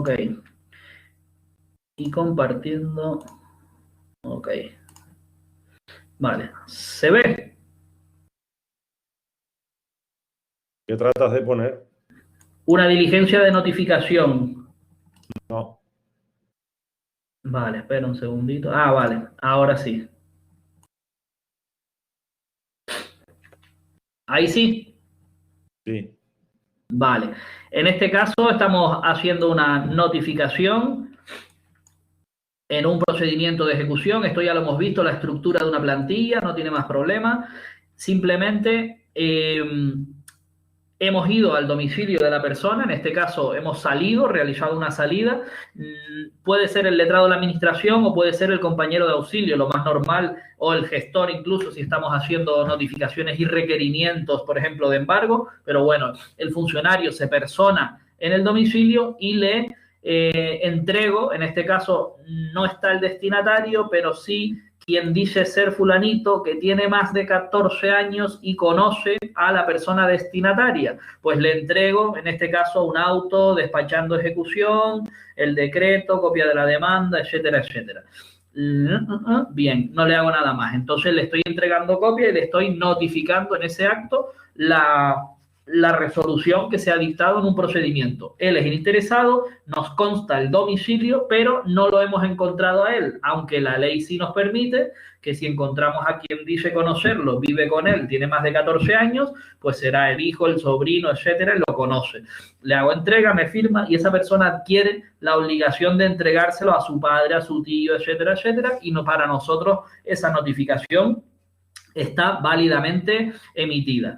Ok. Y compartiendo. Ok. Vale. ¿Se ve? ¿Qué tratas de poner? Una diligencia de notificación. No. Vale, espera un segundito. Ah, vale. Ahora sí. Ahí sí. Sí. Vale. En este caso estamos haciendo una notificación en un procedimiento de ejecución. Esto ya lo hemos visto, la estructura de una plantilla, no tiene más problema. Simplemente hemos ido al domicilio de la persona, en este caso hemos salido, realizado una salida. Puede ser el letrado de la administración o puede ser el compañero de auxilio, lo más normal, o el gestor incluso si estamos haciendo notificaciones y requerimientos, por ejemplo, de embargo. Pero bueno, el funcionario se persona en el domicilio y le entrego, en este caso no está el destinatario, pero sí quien dice ser fulanito, que tiene más de 14 años y conoce a la persona destinataria. Pues le entrego, en este caso, un auto despachando ejecución, el decreto, copia de la demanda, etcétera, etcétera. Bien, no le hago nada más. Entonces le estoy entregando copia y le estoy notificando en ese acto la resolución que se ha dictado en un procedimiento. Él es el interesado, nos consta el domicilio, pero no lo hemos encontrado a él, aunque la ley sí nos permite que si encontramos a quien dice conocerlo, vive con él, tiene más de 14 años, pues será el hijo, el sobrino, etcétera, y lo conoce. Le hago entrega, me firma y esa persona adquiere la obligación de entregárselo a su padre, a su tío, etcétera, etcétera, y no, para nosotros esa notificación está válidamente emitida.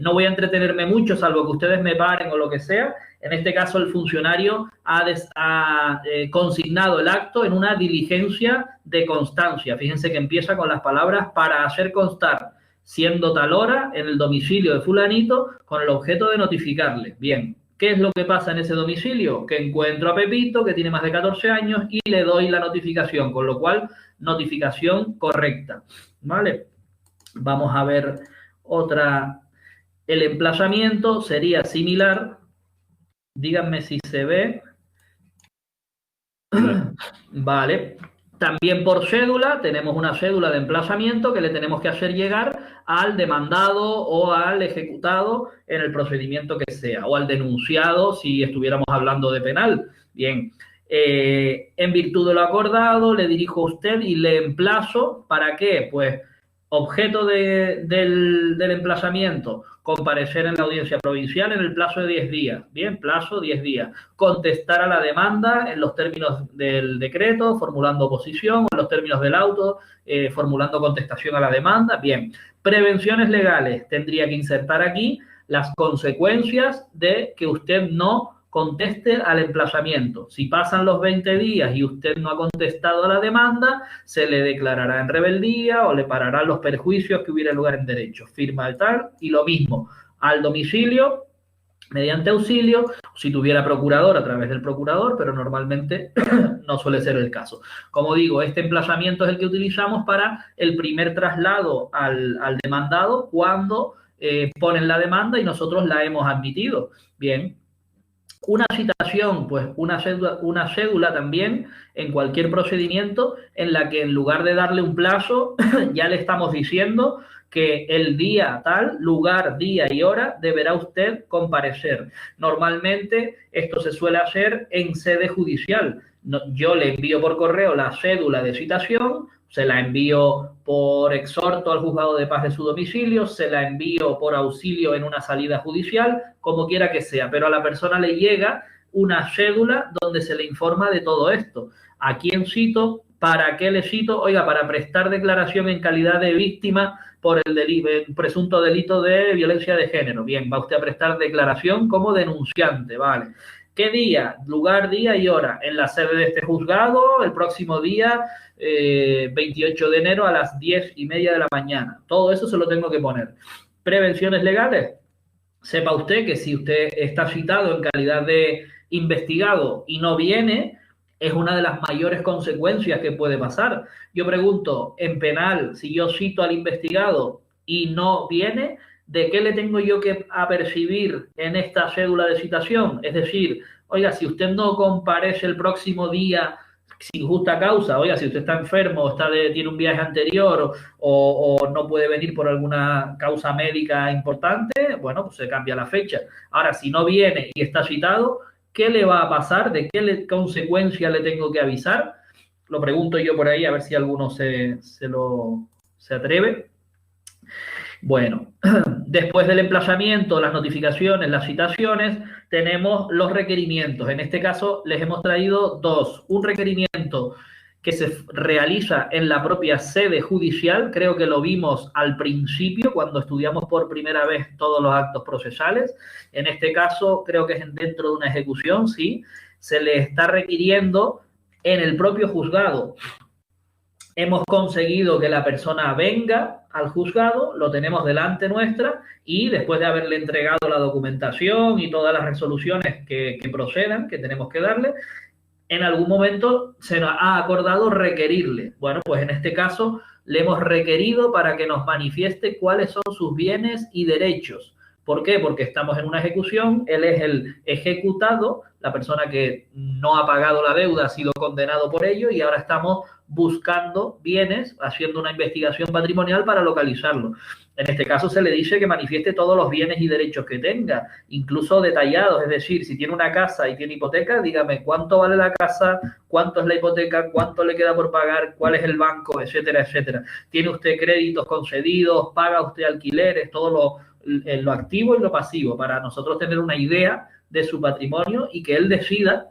No voy a entretenerme mucho, salvo que ustedes me paren o lo que sea. En este caso, el funcionario ha consignado el acto en una diligencia de constancia. Fíjense que empieza con las palabras para hacer constar, siendo tal hora, en el domicilio de fulanito, con el objeto de notificarle. Bien, ¿qué es lo que pasa en ese domicilio? Que encuentro a Pepito, que tiene más de 14 años, y le doy la notificación, con lo cual, notificación correcta. ¿Vale? Vamos a ver otra. El emplazamiento sería similar. Díganme si se ve. Vale. También por cédula, tenemos una cédula de emplazamiento que le tenemos que hacer llegar al demandado o al ejecutado en el procedimiento que sea, o al denunciado si estuviéramos hablando de penal. Bien, en virtud de lo acordado, le dirijo a usted y le emplazo. ¿Para qué? Pues objeto del emplazamiento, comparecer en la audiencia provincial en el plazo de 10 días. Bien, plazo 10 días. Contestar a la demanda en los términos del decreto, formulando oposición, o en los términos del auto, formulando contestación a la demanda. Bien, prevenciones legales. Tendría que insertar aquí las consecuencias de que usted no conteste al emplazamiento. Si pasan los 20 días y usted no ha contestado a la demanda, se le declarará en rebeldía o le pararán los perjuicios que hubiera lugar en derecho. Firma el tal y lo mismo al domicilio mediante auxilio, si tuviera procurador a través del procurador, pero normalmente no suele ser el caso. Como digo, este emplazamiento es el que utilizamos para el primer traslado al demandado cuando ponen la demanda y nosotros la hemos admitido. Bien. Una citación, pues una cédula también en cualquier procedimiento en la que en lugar de darle un plazo, ya le estamos diciendo que el día tal, lugar, día y hora deberá usted comparecer. Normalmente esto se suele hacer en sede judicial. Yo le envío por correo la cédula de citación, se la envío por exhorto al juzgado de paz de su domicilio, se la envío por auxilio en una salida judicial, como quiera que sea, pero a la persona le llega una cédula donde se le informa de todo esto. ¿A quién cito? ¿Para qué le cito? Oiga, para prestar declaración en calidad de víctima por el presunto delito de violencia de género. Bien, va usted a prestar declaración como denunciante, ¿vale? ¿Qué día? Lugar, día y hora. En la sede de este juzgado, el próximo día 28 de enero a las 10:30 de la mañana. Todo eso se lo tengo que poner. Prevenciones legales. Sepa usted que si usted está citado en calidad de investigado y no viene, es una de las mayores consecuencias que puede pasar. Yo pregunto, en penal, si yo cito al investigado y no viene, ¿de qué le tengo yo que apercibir en esta cédula de citación? Es decir, oiga, si usted no comparece el próximo día sin justa causa, oiga, si usted está enfermo, tiene un viaje anterior o no puede venir por alguna causa médica importante, bueno, pues se cambia la fecha. Ahora, si no viene y está citado, ¿qué le va a pasar? ¿De qué consecuencia le tengo que avisar? Lo pregunto yo por ahí, a ver si alguno se atreve. Bueno, después del emplazamiento, las notificaciones, las citaciones, tenemos los requerimientos. En este caso les hemos traído dos. Un requerimiento que se realiza en la propia sede judicial, creo que lo vimos al principio cuando estudiamos por primera vez todos los actos procesales. En este caso creo que es dentro de una ejecución, sí, se le está requiriendo en el propio juzgado. Hemos conseguido que la persona venga al juzgado, lo tenemos delante nuestra y después de haberle entregado la documentación y todas las resoluciones que procedan, que tenemos que darle, en algún momento se nos ha acordado requerirle. Bueno, pues en este caso le hemos requerido para que nos manifieste cuáles son sus bienes y derechos. ¿Por qué? Porque estamos en una ejecución, él es el ejecutado, la persona que no ha pagado la deuda ha sido condenado por ello y ahora estamos buscando bienes, haciendo una investigación patrimonial para localizarlo. En este caso se le dice que manifieste todos los bienes y derechos que tenga, incluso detallados, es decir, si tiene una casa y tiene hipoteca, dígame cuánto vale la casa, cuánto es la hipoteca, cuánto le queda por pagar, cuál es el banco, etcétera, etcétera. ¿Tiene usted créditos concedidos? ¿Paga usted alquileres? Todo lo activo y lo pasivo, para nosotros tener una idea de su patrimonio y que él decida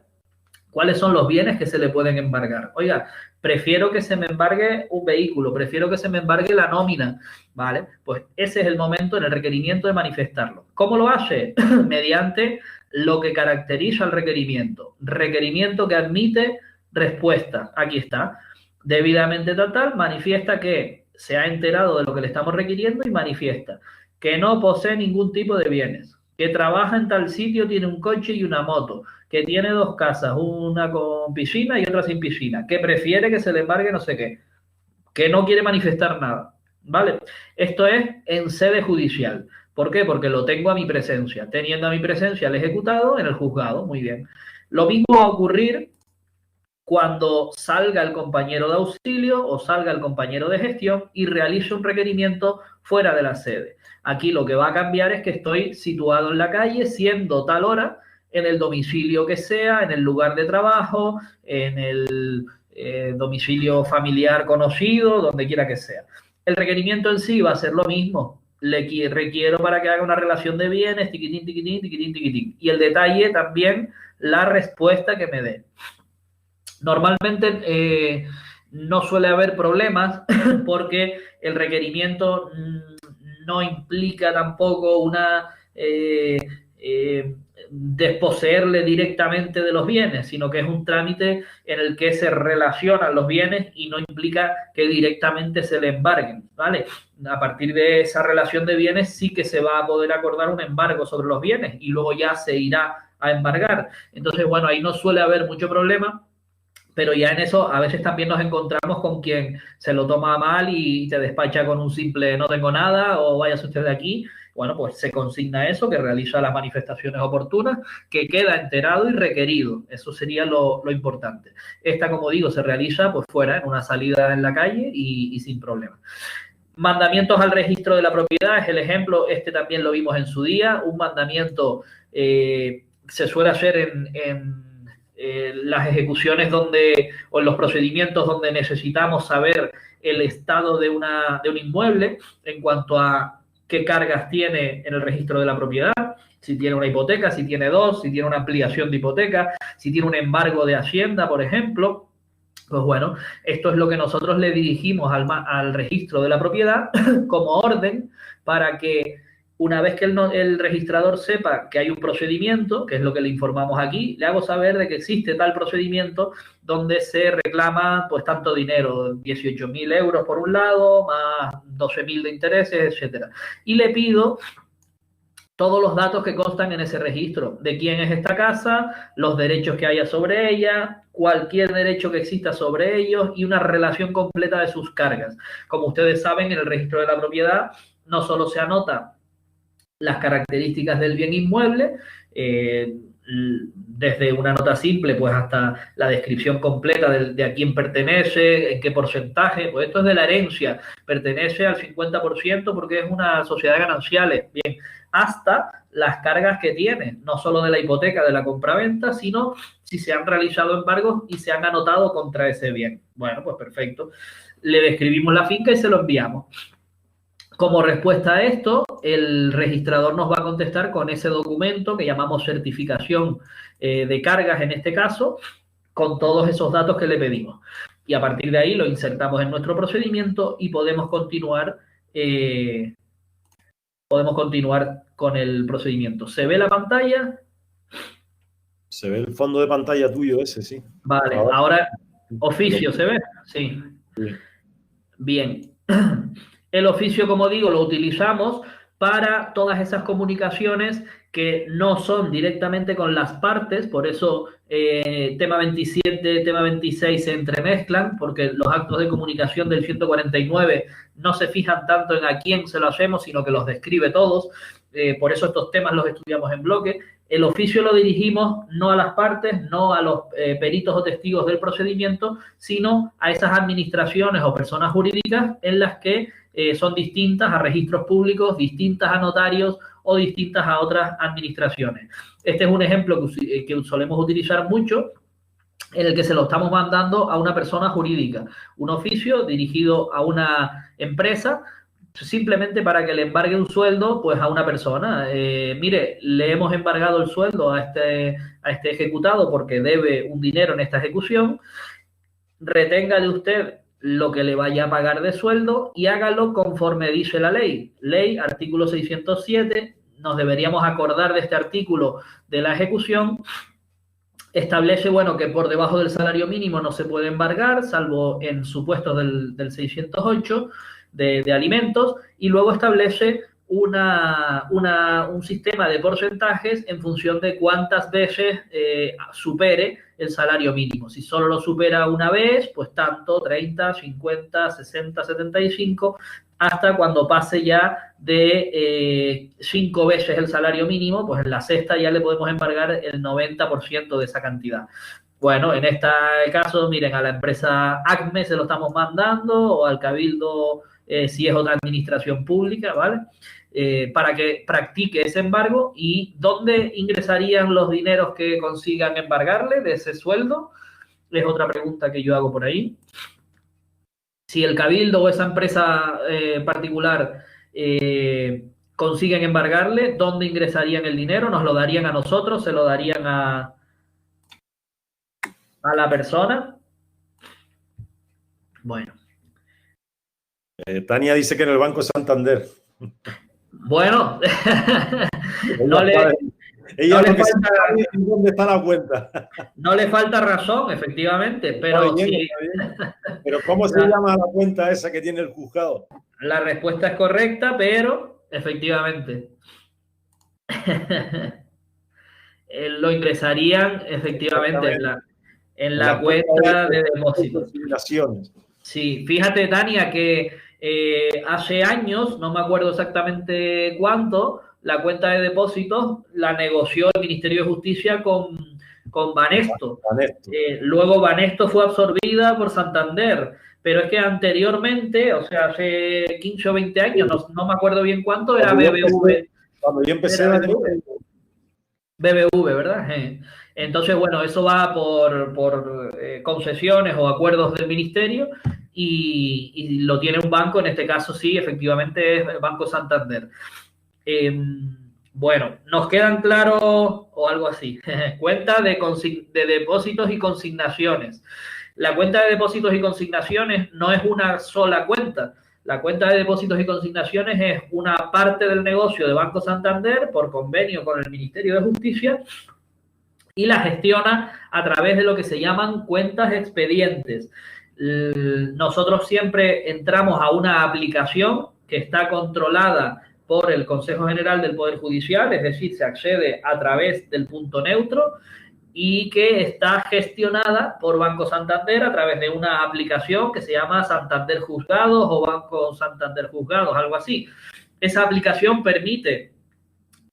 cuáles son los bienes que se le pueden embargar. Oiga, prefiero que se me embargue un vehículo, prefiero que se me embargue la nómina, ¿vale? Pues ese es el momento en el requerimiento de manifestarlo. ¿Cómo lo hace? Mediante lo que caracteriza el requerimiento. Requerimiento que admite respuesta. Aquí está. Debidamente tal, manifiesta que se ha enterado de lo que le estamos requiriendo y manifiesta que no posee ningún tipo de bienes, que trabaja en tal sitio, tiene un coche y una moto, que tiene dos casas, una con piscina y otra sin piscina, que prefiere que se le embargue no sé qué, que no quiere manifestar nada, ¿vale? Esto es en sede judicial. ¿Por qué? Porque lo tengo a mi presencia. Teniendo a mi presencia el ejecutado en el juzgado, muy bien. Lo mismo va a ocurrir cuando salga el compañero de auxilio o salga el compañero de gestión y realice un requerimiento fuera de la sede. Aquí lo que va a cambiar es que estoy situado en la calle, siendo tal hora, en el domicilio que sea, en el lugar de trabajo, en el domicilio familiar conocido, donde quiera que sea. El requerimiento en sí va a ser lo mismo. Le requiero para que haga una relación de bienes, tiquitín, tiquitín, tiquitín, tiquitín. Y el detalle también, la respuesta que me dé. Normalmente no suele haber problemas porque el requerimiento no implica tampoco una desposeerle directamente de los bienes, sino que es un trámite en el que se relacionan los bienes y no implica que directamente se le embarguen, ¿vale? A partir de esa relación de bienes sí que se va a poder acordar un embargo sobre los bienes y luego ya se irá a embargar. Entonces, bueno, ahí no suele haber mucho problema. Pero ya en eso a veces también nos encontramos con quien se lo toma mal y te despacha con un simple no tengo nada o váyase usted de aquí. Bueno, pues se consigna eso, que realiza las manifestaciones oportunas, que queda enterado y requerido. Eso sería lo importante. Esta, como digo, se realiza pues fuera, en una salida en la calle y sin problema. Mandamientos al registro de la propiedad es el ejemplo. Este también lo vimos en su día. Un mandamiento se suele hacer en las ejecuciones donde, o en los procedimientos donde necesitamos saber el estado de un inmueble en cuanto a qué cargas tiene en el registro de la propiedad, si tiene una hipoteca, si tiene dos, si tiene una ampliación de hipoteca, si tiene un embargo de Hacienda, por ejemplo. Pues bueno, esto es lo que nosotros le dirigimos al registro de la propiedad como orden para que una vez que el registrador sepa que hay un procedimiento, que es lo que le informamos aquí, le hago saber de que existe tal procedimiento donde se reclama pues tanto dinero, 18.000 euros por un lado, más 12.000 de intereses, etcétera. Y le pido todos los datos que constan en ese registro, de quién es esta casa, los derechos que haya sobre ella, cualquier derecho que exista sobre ellos y una relación completa de sus cargas. Como ustedes saben, en el registro de la propiedad no solo se anota las características del bien inmueble, desde una nota simple pues hasta la descripción completa de a quién pertenece, en qué porcentaje. Pues esto es de la herencia, pertenece al 50% porque es una sociedad de gananciales, bien, hasta las cargas que tiene, no solo de la hipoteca de la compraventa, sino si se han realizado embargos y se han anotado contra ese bien. Bueno, pues perfecto. Le describimos la finca y se lo enviamos. Como respuesta a esto, el registrador nos va a contestar con ese documento que llamamos certificación de cargas en este caso, con todos esos datos que le pedimos. Y a partir de ahí lo insertamos en nuestro procedimiento y podemos continuar con el procedimiento. ¿Se ve la pantalla? Se ve el fondo de pantalla tuyo ese, sí. Vale, ahora oficio, ¿se ve? Sí. Bien. El oficio, como digo, lo utilizamos para todas esas comunicaciones que no son directamente con las partes, por eso tema 27, tema 26 se entremezclan, porque los actos de comunicación del 149 no se fijan tanto en a quién se lo hacemos, sino que los describe todos, por eso estos temas los estudiamos en bloque. El oficio lo dirigimos no a las partes, no a los peritos o testigos del procedimiento, sino a esas administraciones o personas jurídicas en las que son distintas a registros públicos, distintas a notarios o distintas a otras administraciones. Este es un ejemplo que solemos utilizar mucho, en el que se lo estamos mandando a una persona jurídica, un oficio dirigido a una empresa, simplemente para que le embargue un sueldo pues a una persona. Mire, le hemos embargado el sueldo a este ejecutado porque debe un dinero en esta ejecución, reténgale usted lo que le vaya a pagar de sueldo y hágalo conforme dice la ley. Ley, artículo 607, nos deberíamos acordar de este artículo de la ejecución. Establece, bueno, que por debajo del salario mínimo no se puede embargar, salvo en supuestos del 608 de alimentos, y luego establece un sistema de porcentajes en función de cuántas veces supere el salario mínimo. Si solo lo supera una vez, pues tanto, 30, 50, 60, 75, hasta cuando pase ya de 5 veces el salario mínimo, pues en la sexta ya le podemos embargar el 90% de esa cantidad. Bueno, en este caso, miren, a la empresa ACME se lo estamos mandando, o al Cabildo, si es otra administración pública, ¿vale? Para que practique ese embargo. ¿Y dónde ingresarían los dineros que consigan embargarle de ese sueldo? Es otra pregunta que yo hago por ahí. Si el Cabildo o esa empresa particular consiguen embargarle, ¿dónde ingresarían el dinero? ¿Nos lo darían a nosotros? ¿Se lo darían a la persona? Bueno. Tania dice que en el Banco Santander. Bueno, ¿dónde está la cuenta? No le falta razón, efectivamente, pero bien, sí. Pero ¿cómo se llama la cuenta esa que tiene el juzgado? La respuesta es correcta, pero efectivamente lo ingresarían efectivamente en la cuenta de depósitos. Sí, fíjate, Tania, que hace años, no me acuerdo exactamente cuánto, la cuenta de depósitos la negoció el Ministerio de Justicia con Banesto. Luego Banesto fue absorbida por Santander, pero es que anteriormente, o sea, hace 15 o 20 años, no me acuerdo bien cuánto, era BBV. Cuando yo empecé a BBV, ¿verdad? Entonces, bueno, eso va por concesiones o acuerdos del ministerio y lo tiene un banco, en este caso sí, efectivamente es el Banco Santander. Bueno, nos quedan claros, o algo así, cuenta de depósitos y consignaciones. La cuenta de depósitos y consignaciones no es una sola cuenta. La cuenta de depósitos y consignaciones es una parte del negocio de Banco Santander por convenio con el Ministerio de Justicia y la gestiona a través de lo que se llaman cuentas expedientes. Nosotros siempre entramos a una aplicación que está controlada por el Consejo General del Poder Judicial, es decir, se accede a través del punto neutro y que está gestionada por Banco Santander a través de una aplicación que se llama Santander Juzgados o Banco Santander Juzgados, algo así. Esa aplicación permite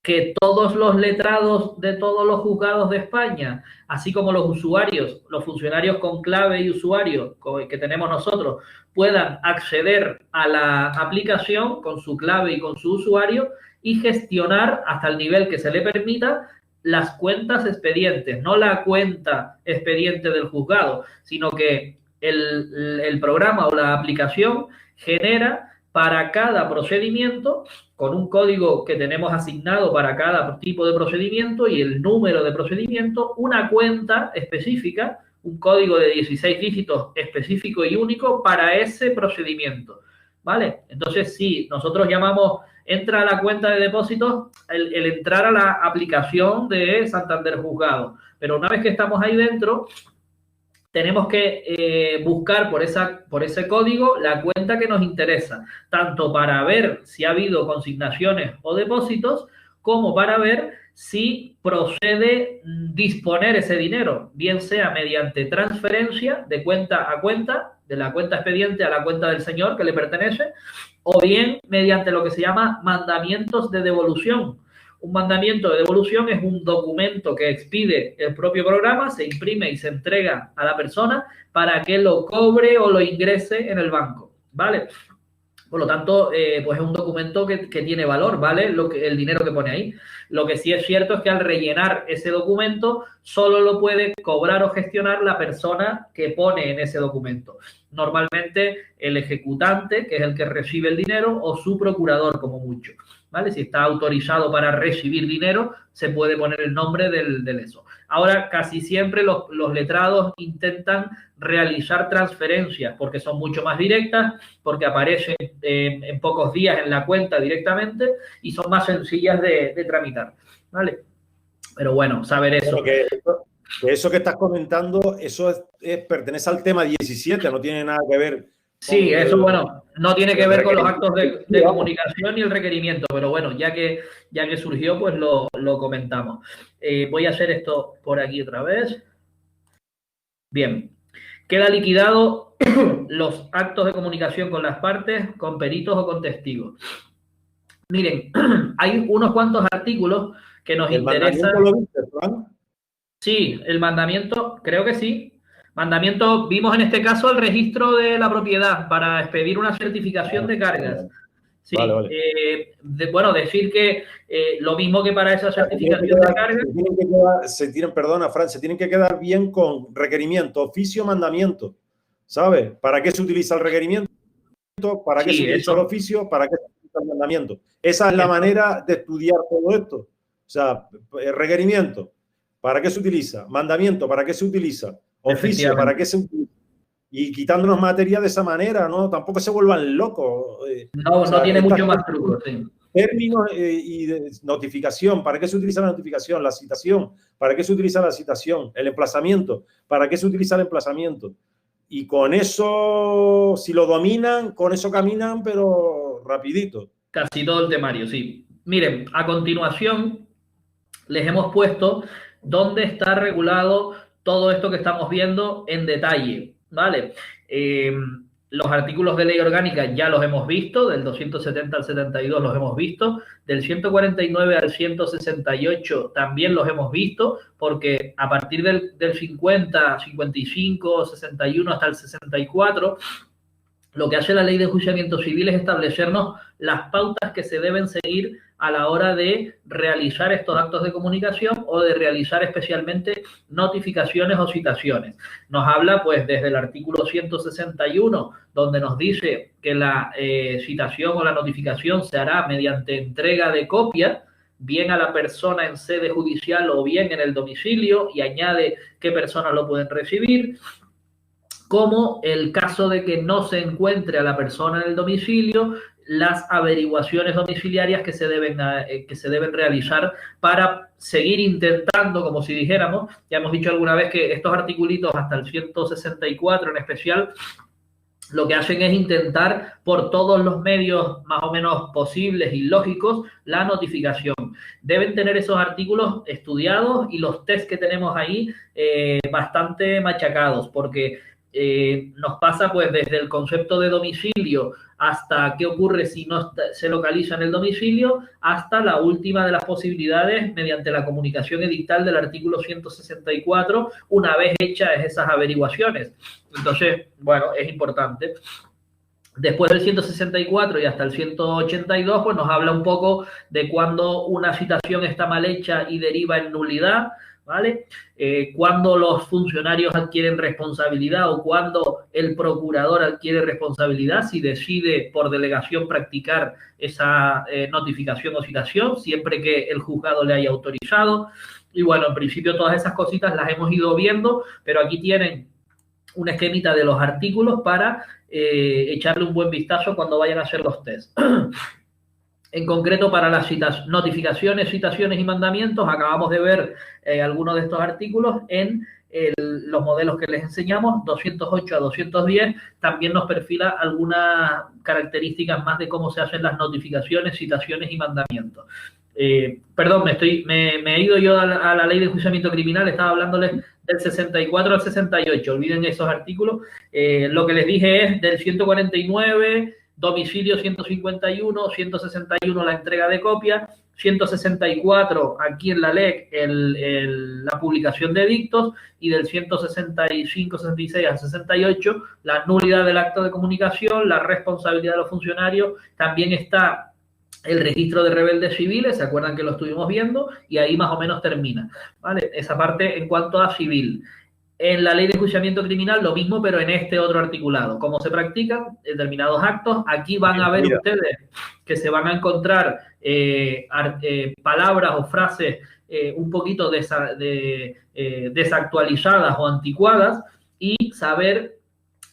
que todos los letrados de todos los juzgados de España, así como los usuarios, los funcionarios con clave y usuario que tenemos nosotros, puedan acceder a la aplicación con su clave y con su usuario y gestionar hasta el nivel que se le permita las cuentas expedientes, no la cuenta expediente del juzgado, sino que el programa o la aplicación genera para cada procedimiento, con un código que tenemos asignado para cada tipo de procedimiento y el número de procedimiento, una cuenta específica, un código de 16 dígitos específico y único para ese procedimiento, ¿vale? Entonces, sí, nosotros llamamos, entra a la cuenta de depósitos, el entrar a la aplicación de Santander Juzgado, pero una vez que estamos ahí dentro, tenemos que buscar por ese código la cuenta que nos interesa, tanto para ver si ha habido consignaciones o depósitos, como para ver si procede disponer ese dinero, bien sea mediante transferencia de cuenta a cuenta, de la cuenta expediente a la cuenta del señor que le pertenece, o bien mediante lo que se llama mandamientos de devolución. Un mandamiento de devolución es un documento que expide el propio programa, se imprime y se entrega a la persona para que lo cobre o lo ingrese en el banco, ¿vale? Por lo tanto, pues es un documento que tiene valor, ¿vale? El dinero que pone ahí. Lo que sí es cierto es que al rellenar ese documento solo lo puede cobrar o gestionar la persona que pone en ese documento. Normalmente el ejecutante, que es el que recibe el dinero, o su procurador, como mucho, ¿vale? Si está autorizado para recibir dinero, se puede poner el nombre del eso. Ahora, casi siempre los letrados intentan realizar transferencias porque son mucho más directas, porque aparecen en pocos días en la cuenta directamente y son más sencillas de tramitar, ¿vale? Pero bueno, saber eso. Que eso que estás comentando, eso pertenece al tema 17, no tiene nada que ver. Sí, eso, bueno, no tiene que ver con los actos de comunicación ni el requerimiento, pero bueno, ya que surgió, pues lo comentamos. Voy a hacer esto por aquí otra vez. Bien, queda liquidado los actos de comunicación con las partes, con peritos o con testigos. Miren, hay unos cuantos artículos que nos interesan. ¿El mandamiento lo viste, Fran? Sí, el mandamiento, creo que sí. Mandamiento, vimos en este caso el registro de la propiedad para expedir una certificación de cargas. Sí, vale. Bueno, decir que lo mismo que para esa certificación de cargas. Perdona, Fran, se tienen que quedar bien con requerimiento, oficio, mandamiento. ¿Sabes? ¿Para qué se utiliza el requerimiento? ¿Para qué se utiliza el oficio? ¿Para qué se utiliza el mandamiento? Esa es la manera de estudiar todo esto. O sea, el requerimiento, ¿para qué se utiliza? Mandamiento, ¿para qué se utiliza? Oficio, ¿para qué se utiliza? Y quitándonos materia de esa manera, ¿no? Tampoco se vuelvan locos. No tiene mucho más truco, sí. Términos y de notificación, ¿para qué se utiliza la notificación? La citación, ¿para qué se utiliza la citación? El emplazamiento, ¿para qué se utiliza el emplazamiento? Y con eso, si lo dominan, con eso caminan, pero rapidito. Casi todo el temario, sí. Miren, a continuación les hemos puesto dónde está regulado todo esto que estamos viendo en detalle, ¿vale? Los artículos de ley orgánica ya los hemos visto, del 270 al 72 los hemos visto, del 149 al 168 también los hemos visto, porque a partir del 50, 55, 61 hasta el 64, lo que hace la ley de enjuiciamiento civil es establecernos las pautas que se deben seguir a la hora de realizar estos actos de comunicación o de realizar especialmente notificaciones o citaciones. Nos habla, pues, desde el artículo 161, donde nos dice que la citación o la notificación se hará mediante entrega de copia, bien a la persona en sede judicial o bien en el domicilio, y añade qué personas lo pueden recibir, como el caso de que no se encuentre a la persona en el domicilio, las averiguaciones domiciliarias que se deben realizar para seguir intentando, como si dijéramos, ya hemos dicho alguna vez que estos articulitos, hasta el 164 en especial, lo que hacen es intentar por todos los medios más o menos posibles y lógicos la notificación. Deben tener esos artículos estudiados y los test que tenemos ahí bastante machacados, porque nos pasa pues desde el concepto de domicilio hasta qué ocurre si no se localiza en el domicilio, hasta la última de las posibilidades mediante la comunicación edictal del artículo 164, una vez hechas esas averiguaciones. Entonces, bueno, es importante. Después del 164 y hasta el 182, pues nos habla un poco de cuando una citación está mal hecha y deriva en nulidad, ¿vale? Cuando los funcionarios adquieren responsabilidad o cuando el procurador adquiere responsabilidad, si decide por delegación practicar esa notificación o citación, siempre que el juzgado le haya autorizado. Y bueno, en principio todas esas cositas las hemos ido viendo, pero aquí tienen un esquemita de los artículos para echarle un buen vistazo cuando vayan a hacer los test. En concreto, para las notificaciones, citaciones y mandamientos, acabamos de ver algunos de estos artículos en los modelos que les enseñamos, 208 a 210, también nos perfila algunas características más de cómo se hacen las notificaciones, citaciones y mandamientos. Perdón, me he ido yo a la ley de enjuiciamiento criminal, estaba hablándoles del 64 al 68, olviden esos artículos. Lo que les dije es del 149, domicilio 151, 161 la entrega de copia, 164 aquí en la LEC la publicación de edictos, y del 165, 66 al 68 la nulidad del acto de comunicación, la responsabilidad de los funcionarios, también está el registro de rebeldes civiles, ¿se acuerdan que lo estuvimos viendo? Y ahí más o menos termina, ¿vale? Esa parte en cuanto a civil. En la ley de enjuiciamiento criminal lo mismo, pero en este otro articulado. ¿Cómo se practican determinados actos? Aquí van a ver ustedes que se van a encontrar palabras o frases un poquito desactualizadas o anticuadas, y saber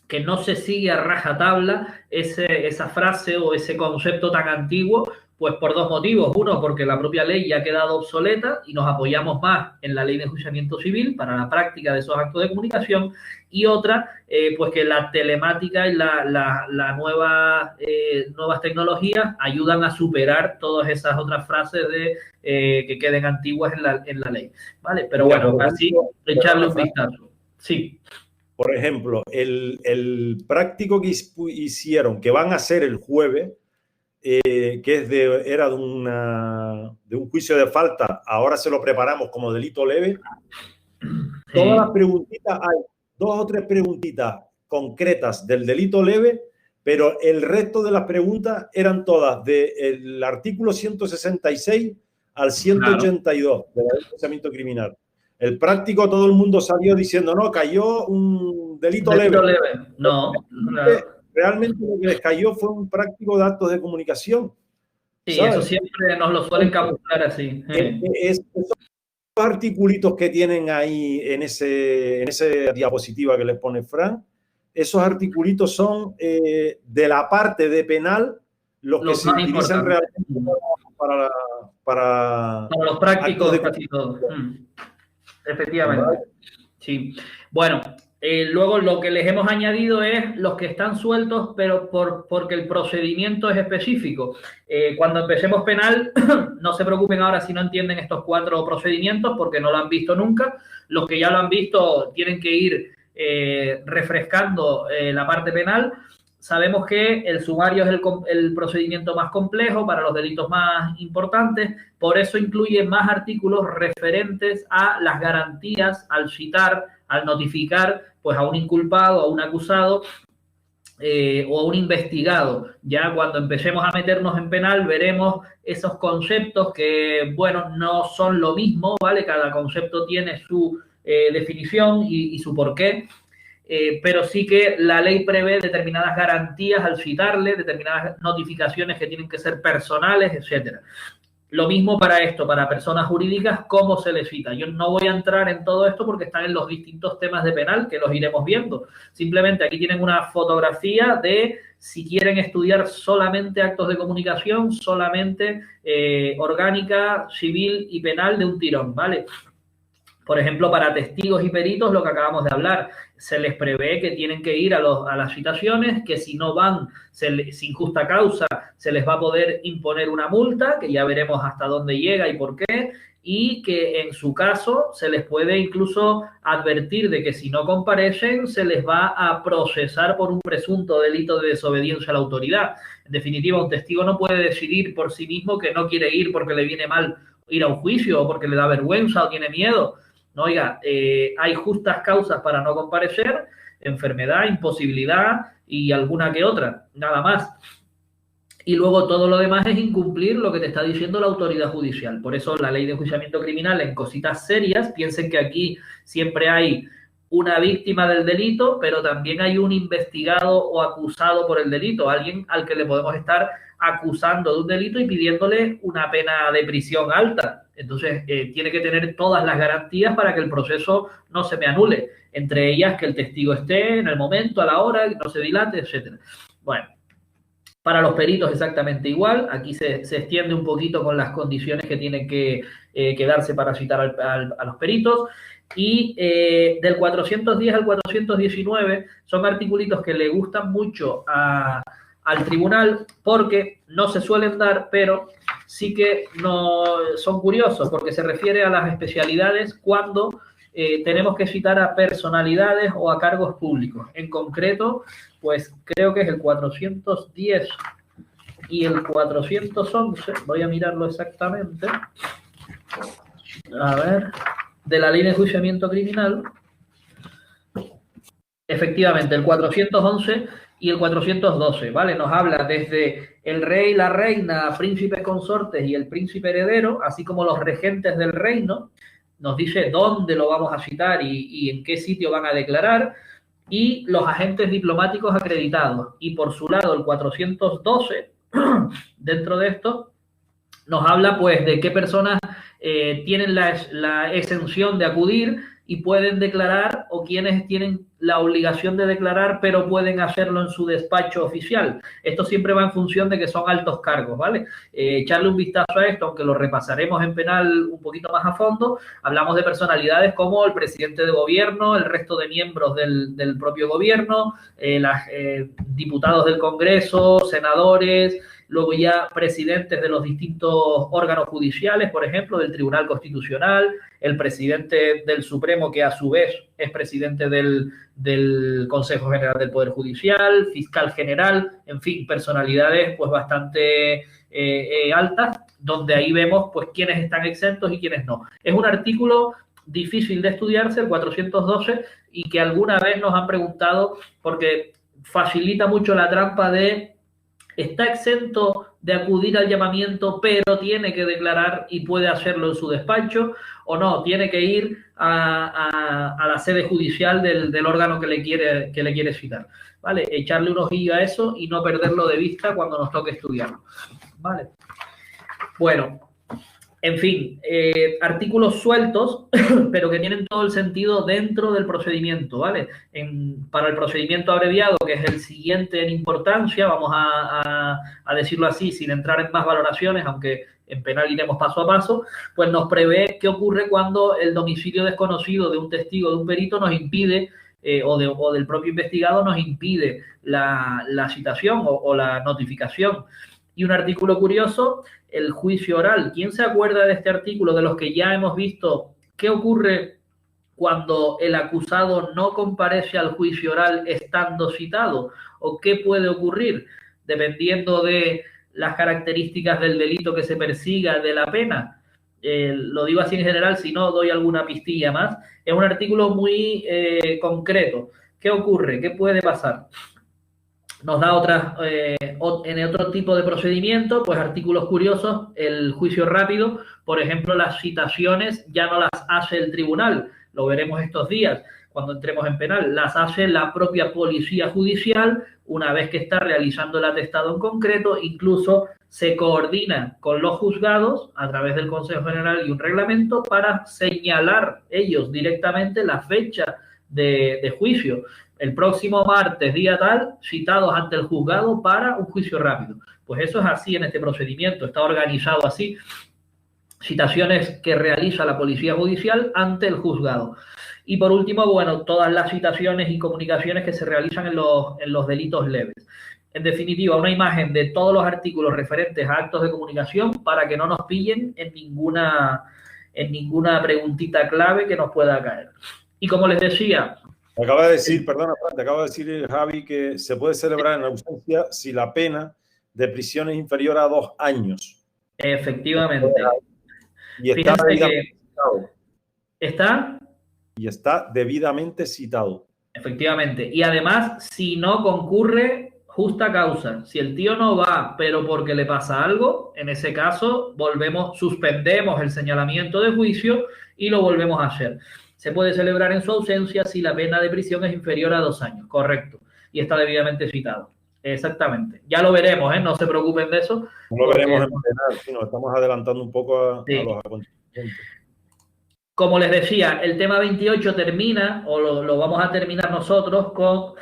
que no se sigue a rajatabla esa frase o ese concepto tan antiguo, pues por dos motivos. Uno, porque la propia ley ya ha quedado obsoleta y nos apoyamos más en la ley de enjuiciamiento civil para la práctica de esos actos de comunicación. Y otra, pues que la telemática y las nuevas tecnologías ayudan a superar todas esas otras frases que queden antiguas en la ley. ¿Vale? Pero bueno, así echarle un vistazo. Sí. Por ejemplo, el práctico que hicieron, que van a hacer el jueves, que era de un juicio de falta, ahora se lo preparamos como delito leve. Sí. Todas las preguntitas, hay 2 o 3 preguntitas concretas del delito leve, pero el resto de las preguntas eran todas del artículo 166 al 182 de la ley de enjuiciamiento criminal. El práctico, todo el mundo salió diciendo, no, cayó un delito leve. No. Realmente lo que les cayó fue un práctico de actos de comunicación. Sí, ¿sabes? Eso siempre nos lo suelen camuflar así. Esos articulitos que tienen ahí en esa diapositiva que les pone Fran, esos articulitos son de la parte de penal los que se utilizan realmente para los prácticos de casi todos. Efectivamente. ¿Vale? Sí. Bueno, luego lo que les hemos añadido es los que están sueltos, pero porque el procedimiento es específico. Cuando empecemos penal, no se preocupen ahora si no entienden estos 4 procedimientos, porque no lo han visto nunca. Los que ya lo han visto tienen que ir refrescando la parte penal. Sabemos que el sumario es el procedimiento más complejo para los delitos más importantes, por eso incluye más artículos referentes a las garantías al citar, al notificar pues a un inculpado, a un acusado o a un investigado. Ya cuando empecemos a meternos en penal veremos esos conceptos que, bueno, no son lo mismo, ¿vale? Cada concepto tiene su definición y su porqué. Pero sí que la ley prevé determinadas garantías al citarle, determinadas notificaciones que tienen que ser personales, etcétera. Lo mismo para esto, para personas jurídicas, cómo se les cita. Yo no voy a entrar en todo esto porque están en los distintos temas de penal, que los iremos viendo. Simplemente aquí tienen una fotografía de si quieren estudiar solamente actos de comunicación, solamente orgánica, civil y penal de un tirón, ¿vale? Por ejemplo, para testigos y peritos, lo que acabamos de hablar, se les prevé que tienen que ir a las citaciones, que si no van sin justa causa, se les va a poder imponer una multa, que ya veremos hasta dónde llega y por qué, y que en su caso se les puede incluso advertir de que si no comparecen, se les va a procesar por un presunto delito de desobediencia a la autoridad. En definitiva, un testigo no puede decidir por sí mismo que no quiere ir porque le viene mal ir a un juicio o porque le da vergüenza o tiene miedo. No, oiga, hay justas causas para no comparecer, enfermedad, imposibilidad y alguna que otra, nada más. Y luego todo lo demás es incumplir lo que te está diciendo la autoridad judicial. Por eso la ley de enjuiciamiento criminal en cositas serias, piensen que aquí siempre hay una víctima del delito, pero también hay un investigado o acusado por el delito, alguien al que le podemos estar acusando de un delito y pidiéndole una pena de prisión alta. Entonces, tiene que tener todas las garantías para que el proceso no se me anule, entre ellas que el testigo esté en el momento, a la hora, que no se dilate, etcétera. Bueno, para los peritos exactamente igual, aquí se extiende un poquito con las condiciones que tienen que darse para citar a los peritos. Y del 410 al 419 son articulitos que le gustan mucho al tribunal porque no se suelen dar, pero sí que no son curiosos porque se refiere a las especialidades cuando tenemos que citar a personalidades o a cargos públicos. En concreto, pues creo que es el 410 y el 411, voy a mirarlo exactamente, a ver, de la ley de enjuiciamiento criminal, efectivamente, el 411 y el 412, ¿vale? Nos habla desde el rey, la reina, príncipes consortes y el príncipe heredero, así como los regentes del reino, nos dice dónde lo vamos a citar y en qué sitio van a declarar, y los agentes diplomáticos acreditados. Y por su lado, el 412, dentro de esto, nos habla pues de qué personas tienen la exención de acudir y pueden declarar, o quienes tienen la obligación de declarar, pero pueden hacerlo en su despacho oficial. Esto siempre va en función de que son altos cargos, ¿vale? Echarle un vistazo a esto, aunque lo repasaremos en penal un poquito más a fondo. Hablamos de personalidades como el presidente de gobierno, el resto de miembros del propio gobierno, diputados del Congreso, senadores, luego ya presidentes de los distintos órganos judiciales, por ejemplo, del Tribunal Constitucional, el presidente del Supremo, que a su vez es presidente del Consejo General del Poder Judicial, fiscal general, en fin, personalidades pues bastante altas, donde ahí vemos pues quiénes están exentos y quiénes no. Es un artículo difícil de estudiarse, el 412, y que alguna vez nos han preguntado porque facilita mucho la trampa de está exento de acudir al llamamiento, pero tiene que declarar y puede hacerlo en su despacho, o no, tiene que ir a la sede judicial del órgano que le quiere citar, ¿vale? Echarle un ojillo a eso y no perderlo de vista cuando nos toque estudiarlo, ¿vale? Bueno, en fin, artículos sueltos, pero que tienen todo el sentido dentro del procedimiento, ¿vale? Para el procedimiento abreviado, que es el siguiente en importancia, vamos a decirlo así, sin entrar en más valoraciones, aunque en penal iremos paso a paso, pues nos prevé qué ocurre cuando el domicilio desconocido de un testigo, de un perito, nos impide, o del propio investigado, nos impide la citación o la notificación. Y un artículo curioso, el juicio oral. ¿Quién se acuerda de este artículo, de los que ya hemos visto? ¿Qué ocurre cuando el acusado no comparece al juicio oral estando citado? ¿O qué puede ocurrir dependiendo de las características del delito que se persiga, de la pena? Lo digo así en general, si no doy alguna pistilla más. Es un artículo muy concreto. ¿Qué ocurre? ¿Qué puede pasar? Nos da en otro tipo de procedimiento, pues artículos curiosos, el juicio rápido, por ejemplo, las citaciones ya no las hace el tribunal, lo veremos estos días cuando entremos en penal, las hace la propia policía judicial una vez que está realizando el atestado en concreto, incluso se coordina con los juzgados a través del Consejo General y un reglamento para señalar ellos directamente la fecha de juicio. El próximo martes, día tal, citados ante el juzgado para un juicio rápido. Pues eso es así en este procedimiento, está organizado así. citaciones que realiza la Policía Judicial ante el juzgado. Y por último, bueno, todas las citaciones y comunicaciones que se realizan en los delitos leves. En definitiva, una imagen de todos los artículos referentes a actos de comunicación para que no nos pillen en ninguna preguntita clave que nos pueda caer. Y como les decía... Te acaba de decir, perdona, te acaba de decir, Javi, que se puede celebrar en ausencia si la pena de prisión es inferior a 2 años. Efectivamente. Y está debidamente citado. ¿Está? Y está debidamente citado. Efectivamente. Y además, si no concurre justa causa, si el tío no va, pero porque le pasa algo, en ese caso suspendemos el señalamiento de juicio y lo volvemos a hacer. Se puede celebrar en su ausencia si la pena de prisión es inferior a 2 años, correcto, y está debidamente citado. Exactamente. Ya lo veremos, ¿eh? No se preocupen de eso. No lo veremos en penal, sino estamos adelantando un poco a los acontecimientos. Como les decía, el tema 28 termina, o lo vamos a terminar nosotros, con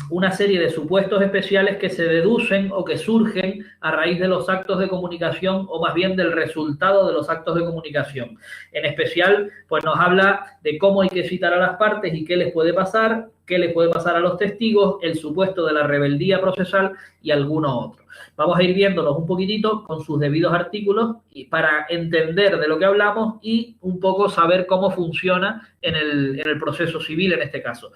una serie de supuestos especiales que se deducen o que surgen a raíz de los actos de comunicación, o más bien del resultado de los actos de comunicación. En especial, pues nos habla de cómo hay que citar a las partes y qué les puede pasar a los testigos, el supuesto de la rebeldía procesal y alguno otro. Vamos a ir viéndolos un poquitito con sus debidos artículos y para entender de lo que hablamos y un poco saber cómo funciona en el proceso civil en este caso.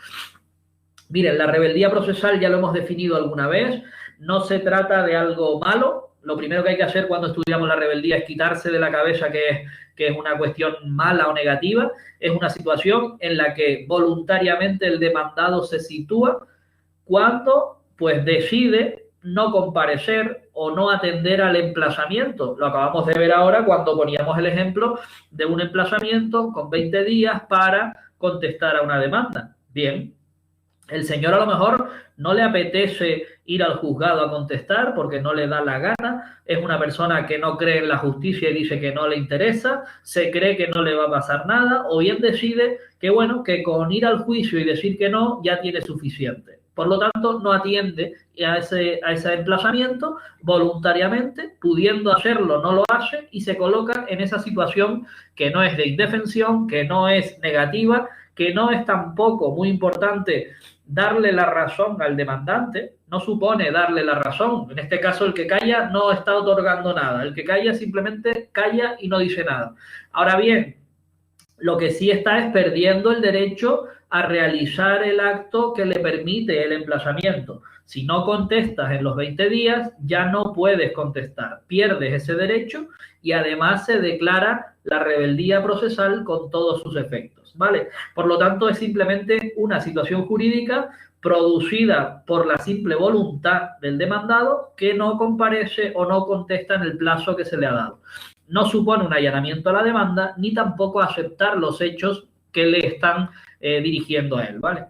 Miren, la rebeldía procesal ya lo hemos definido alguna vez, no se trata de algo malo. Lo primero que hay que hacer cuando estudiamos la rebeldía es quitarse de la cabeza que es una cuestión mala o negativa. Es una situación en la que voluntariamente el demandado se sitúa cuando pues decide no comparecer o no atender al emplazamiento. Lo acabamos de ver ahora cuando poníamos el ejemplo de un emplazamiento con 20 días para contestar a una demanda. Bien, el señor a lo mejor no le apetece ir al juzgado a contestar porque no le da la gana, es una persona que no cree en la justicia y dice que no le interesa, se cree que no le va a pasar nada, o bien decide que bueno, que con ir al juicio y decir que no ya tiene suficiente. Por lo tanto, no atiende a ese emplazamiento voluntariamente, pudiendo hacerlo, no lo hace y se coloca en esa situación que no es de indefensión, que no es negativa, que no es tampoco, muy importante, darle la razón al demandante. No supone darle la razón. En este caso, el que calla no está otorgando nada. El que calla simplemente calla y no dice nada. Ahora bien, lo que sí está es perdiendo el derecho a realizar el acto que le permite el emplazamiento. Si no contestas en los 20 días, ya no puedes contestar. Pierdes ese derecho y además se declara la rebeldía procesal con todos sus efectos, ¿vale? Por lo tanto, es simplemente una situación jurídica producida por la simple voluntad del demandado que no comparece o no contesta en el plazo que se le ha dado. No supone un allanamiento a la demanda ni tampoco aceptar los hechos que le están dirigiendo a él, ¿vale?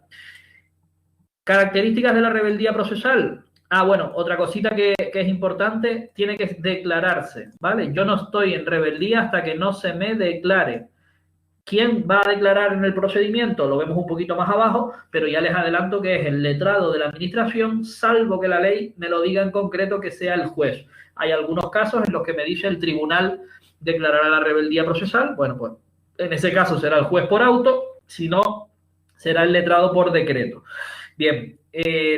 Características de la rebeldía procesal. Bueno, otra cosita que es importante, tiene que declararse, ¿vale? Yo no estoy en rebeldía hasta que no se me declare. ¿Quién va a declarar en el procedimiento? Lo vemos un poquito más abajo, pero ya les adelanto que es el letrado de la administración, salvo que la ley me lo diga en concreto que sea el juez. Hay algunos casos en los que me dice el tribunal declarará la rebeldía procesal. Bueno, pues en ese caso será el juez por auto, si no, será el letrado por decreto. Bien,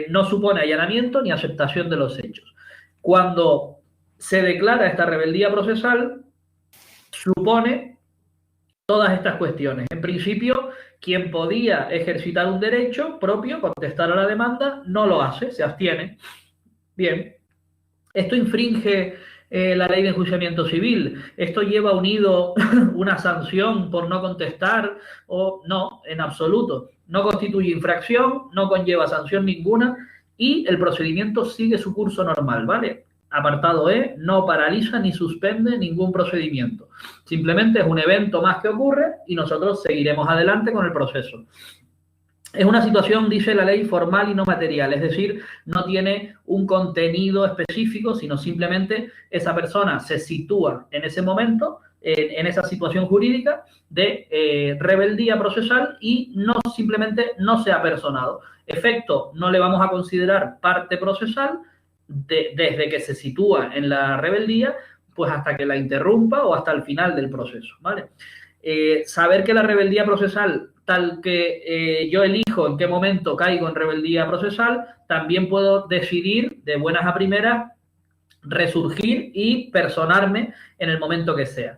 no supone allanamiento ni aceptación de los hechos. Cuando se declara esta rebeldía procesal, supone todas estas cuestiones. En principio, quien podía ejercitar un derecho propio, contestar a la demanda, no lo hace, se abstiene. Bien, esto infringe la ley de enjuiciamiento civil. Esto lleva unido una sanción por no contestar o no, en absoluto. No constituye infracción, no conlleva sanción ninguna y el procedimiento sigue su curso normal, ¿vale? Apartado E, no paraliza ni suspende ningún procedimiento. Simplemente es un evento más que ocurre y nosotros seguiremos adelante con el proceso. Es una situación, dice la ley, formal y no material, es decir, no tiene un contenido específico, sino simplemente esa persona se sitúa en ese momento, en esa situación jurídica de rebeldía procesal y simplemente no se ha personado. Efecto, no le vamos a considerar parte procesal desde que se sitúa en la rebeldía, pues hasta que la interrumpa o hasta el final del proceso, ¿vale? Saber que la rebeldía procesal, tal que yo elijo en qué momento caigo en rebeldía procesal, también puedo decidir de buenas a primeras resurgir y personarme en el momento que sea.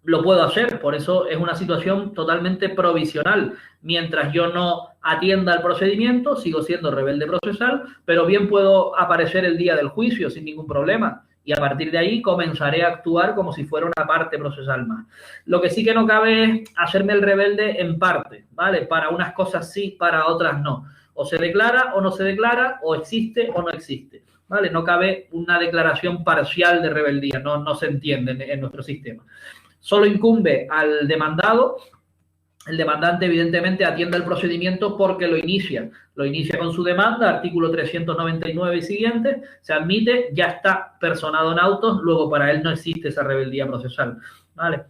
Lo puedo hacer, por eso es una situación totalmente provisional. Mientras yo no atienda el procedimiento, sigo siendo rebelde procesal, pero bien puedo aparecer el día del juicio sin ningún problema. Y a partir de ahí comenzaré a actuar como si fuera una parte procesal más. Lo que sí que no cabe es hacerme el rebelde en parte, ¿vale? Para unas cosas sí, para otras no. O se declara o no se declara, o existe o no existe, ¿vale? No cabe una declaración parcial de rebeldía, no se entiende en nuestro sistema. Solo incumbe al demandado. El demandante, evidentemente, atiende el procedimiento porque lo inicia con su demanda, artículo 399 y siguientes, se admite, ya está personado en autos, luego para él no existe esa rebeldía procesal, ¿vale?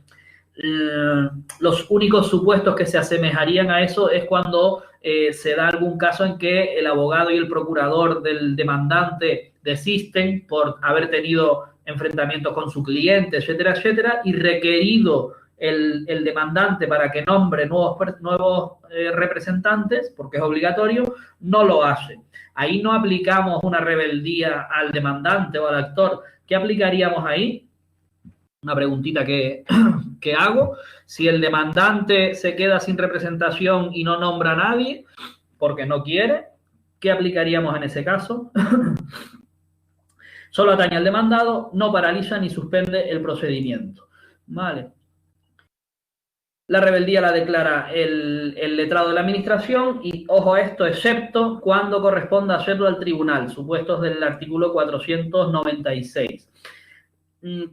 Los únicos supuestos que se asemejarían a eso es cuando se da algún caso en que el abogado y el procurador del demandante desisten por haber tenido enfrentamientos con su cliente, etcétera, etcétera, y requerido el demandante para que nombre nuevos representantes, porque es obligatorio, no lo hace. Ahí no aplicamos una rebeldía al demandante o al actor. ¿Qué aplicaríamos ahí? Una preguntita que hago. Si el demandante se queda sin representación y no nombra a nadie porque no quiere, ¿qué aplicaríamos en ese caso? Solo atañe al demandado, no paraliza ni suspende el procedimiento, ¿vale? La rebeldía la declara el letrado de la administración y, ojo a esto, excepto cuando corresponda hacerlo al tribunal, supuestos del artículo 496.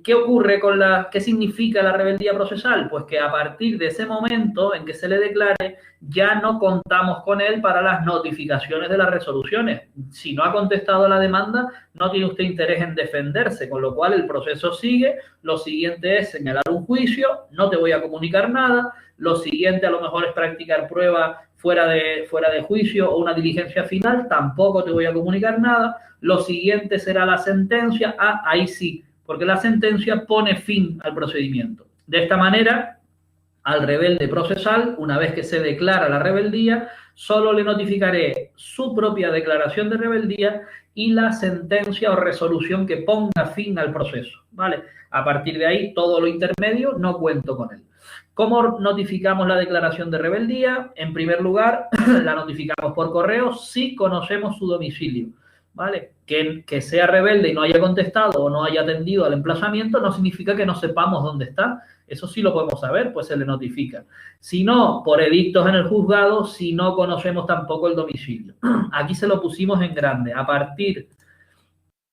¿Qué ocurre con qué significa la rebeldía procesal? Pues que a partir de ese momento en que se le declare, ya no contamos con él para las notificaciones de las resoluciones. Si no ha contestado a la demanda, no tiene usted interés en defenderse, con lo cual el proceso sigue. Lo siguiente es señalar un juicio, no te voy a comunicar nada. Lo siguiente a lo mejor es practicar prueba fuera de juicio o una diligencia final, tampoco te voy a comunicar nada. Lo siguiente será la sentencia, ahí sí, porque la sentencia pone fin al procedimiento. De esta manera, al rebelde procesal, una vez que se declara la rebeldía, solo le notificaré su propia declaración de rebeldía y la sentencia o resolución que ponga fin al proceso, ¿vale? A partir de ahí, todo lo intermedio no cuento con él. ¿Cómo notificamos la declaración de rebeldía? En primer lugar, la notificamos por correo si conocemos su domicilio, ¿vale? Que sea rebelde y no haya contestado o no haya atendido al emplazamiento no significa que no sepamos dónde está. Eso sí lo podemos saber, pues se le notifica. Si no, por edictos en el juzgado, si no conocemos tampoco el domicilio. Aquí se lo pusimos en grande. A partir,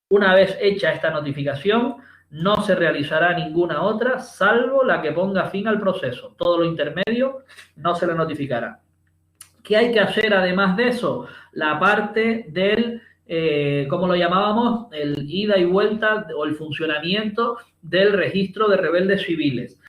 una vez hecha esta notificación, no se realizará ninguna otra, salvo la que ponga fin al proceso. Todo lo intermedio no se le notificará. ¿Qué hay que hacer además de eso? La parte del ¿cómo lo llamábamos? El ida y vuelta o el funcionamiento del registro de rebeldes civiles.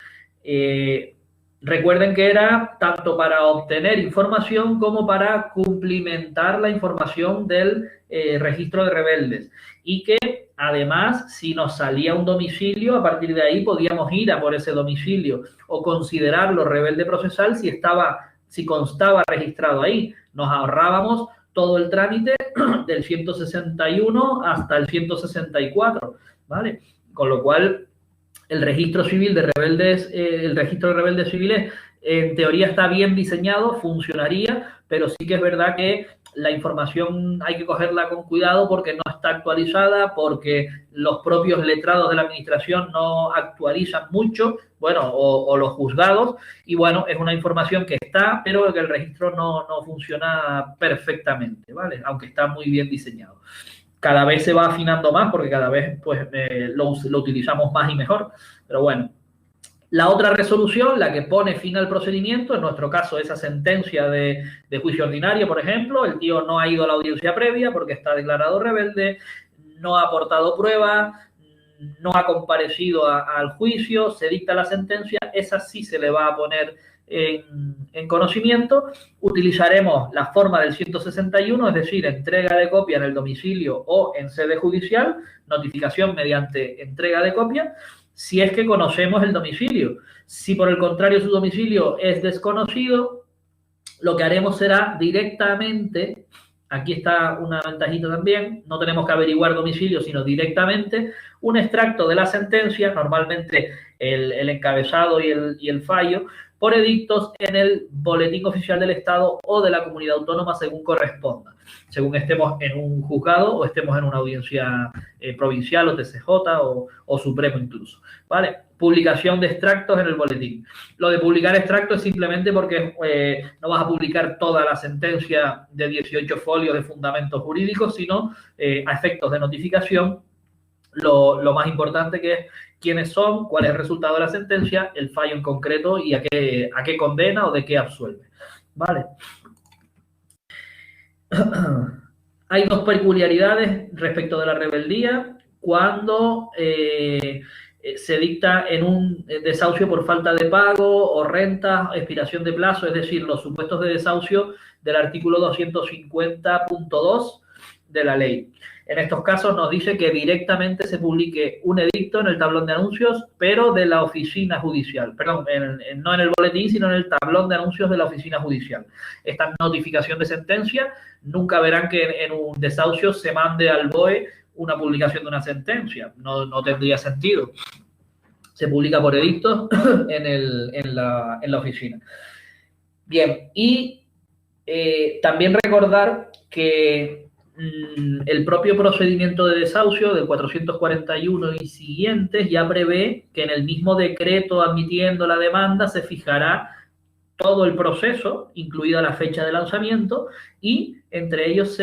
Recuerden que era tanto para obtener información como para cumplimentar la información del registro de rebeldes. Y que además, si nos salía un domicilio, a partir de ahí podíamos ir a por ese domicilio o considerarlo rebelde procesal si constaba registrado ahí. Nos ahorrábamos todo el trámite del 161 hasta el 164, ¿vale? Con lo cual, el registro civil de rebeldes, el registro de rebeldes civiles, en teoría está bien diseñado, funcionaría, pero sí que es verdad que la información hay que cogerla con cuidado porque no está actualizada, porque los propios letrados de la administración no actualizan mucho, bueno, o los juzgados, y bueno, es una información que está, pero que el registro no funciona perfectamente, ¿vale? Aunque está muy bien diseñado. Cada vez se va afinando más porque cada vez pues, lo utilizamos más y mejor, pero bueno. La otra resolución, la que pone fin al procedimiento, en nuestro caso esa sentencia de juicio ordinario, por ejemplo, el tío no ha ido a la audiencia previa porque está declarado rebelde, no ha aportado pruebas, no ha comparecido al juicio, se dicta la sentencia, esa sí se le va a poner en conocimiento, utilizaremos la forma del 161, es decir, entrega de copia en el domicilio o en sede judicial, notificación mediante entrega de copia, si es que conocemos el domicilio. Si por el contrario su domicilio es desconocido, lo que haremos será directamente, aquí está una ventajita también, no tenemos que averiguar domicilio, sino directamente un extracto de la sentencia, normalmente el encabezado y el fallo, por edictos en el Boletín Oficial del Estado o de la Comunidad Autónoma según corresponda, según estemos en un juzgado o estemos en una audiencia provincial o TCJ o Supremo incluso, ¿vale? Publicación de extractos en el boletín. Lo de publicar extractos es simplemente porque no vas a publicar toda la sentencia de 18 folios de fundamentos jurídicos, sino a efectos de notificación, lo más importante que es quiénes son, cuál es el resultado de la sentencia, el fallo en concreto y a qué condena o de qué absuelve. ¿Vale? Hay dos peculiaridades respecto de la rebeldía cuando se dicta en un desahucio por falta de pago o renta, expiración de plazo, es decir, los supuestos de desahucio del artículo 250.2 de la ley. En estos casos nos dice que directamente se publique un edicto en el tablón de anuncios, pero de la oficina judicial. Perdón, no en el boletín, sino en el tablón de anuncios de la oficina judicial. Esta notificación de sentencia, nunca verán que en un desahucio se mande al BOE una publicación de una sentencia. No tendría sentido. Se publica por edicto en la oficina. Bien, y también recordar que el propio procedimiento de desahucio del 441 y siguientes ya prevé que en el mismo decreto admitiendo la demanda se fijará todo el proceso, incluida la fecha de lanzamiento, y entre ellos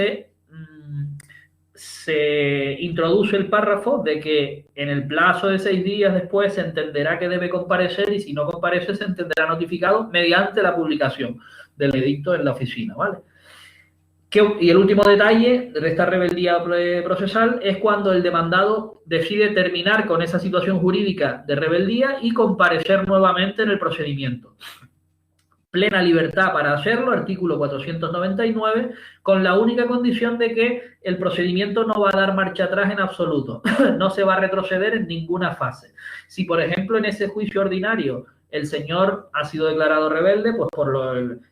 se introduce el párrafo de que en el plazo de 6 días después se entenderá que debe comparecer y si no comparece se entenderá notificado mediante la publicación del edicto en la oficina, ¿vale? Y el último detalle de esta rebeldía procesal es cuando el demandado decide terminar con esa situación jurídica de rebeldía y comparecer nuevamente en el procedimiento. Plena libertad para hacerlo, artículo 499, con la única condición de que el procedimiento no va a dar marcha atrás en absoluto, no se va a retroceder en ninguna fase. Si, por ejemplo, en ese juicio ordinario el señor ha sido declarado rebelde, pues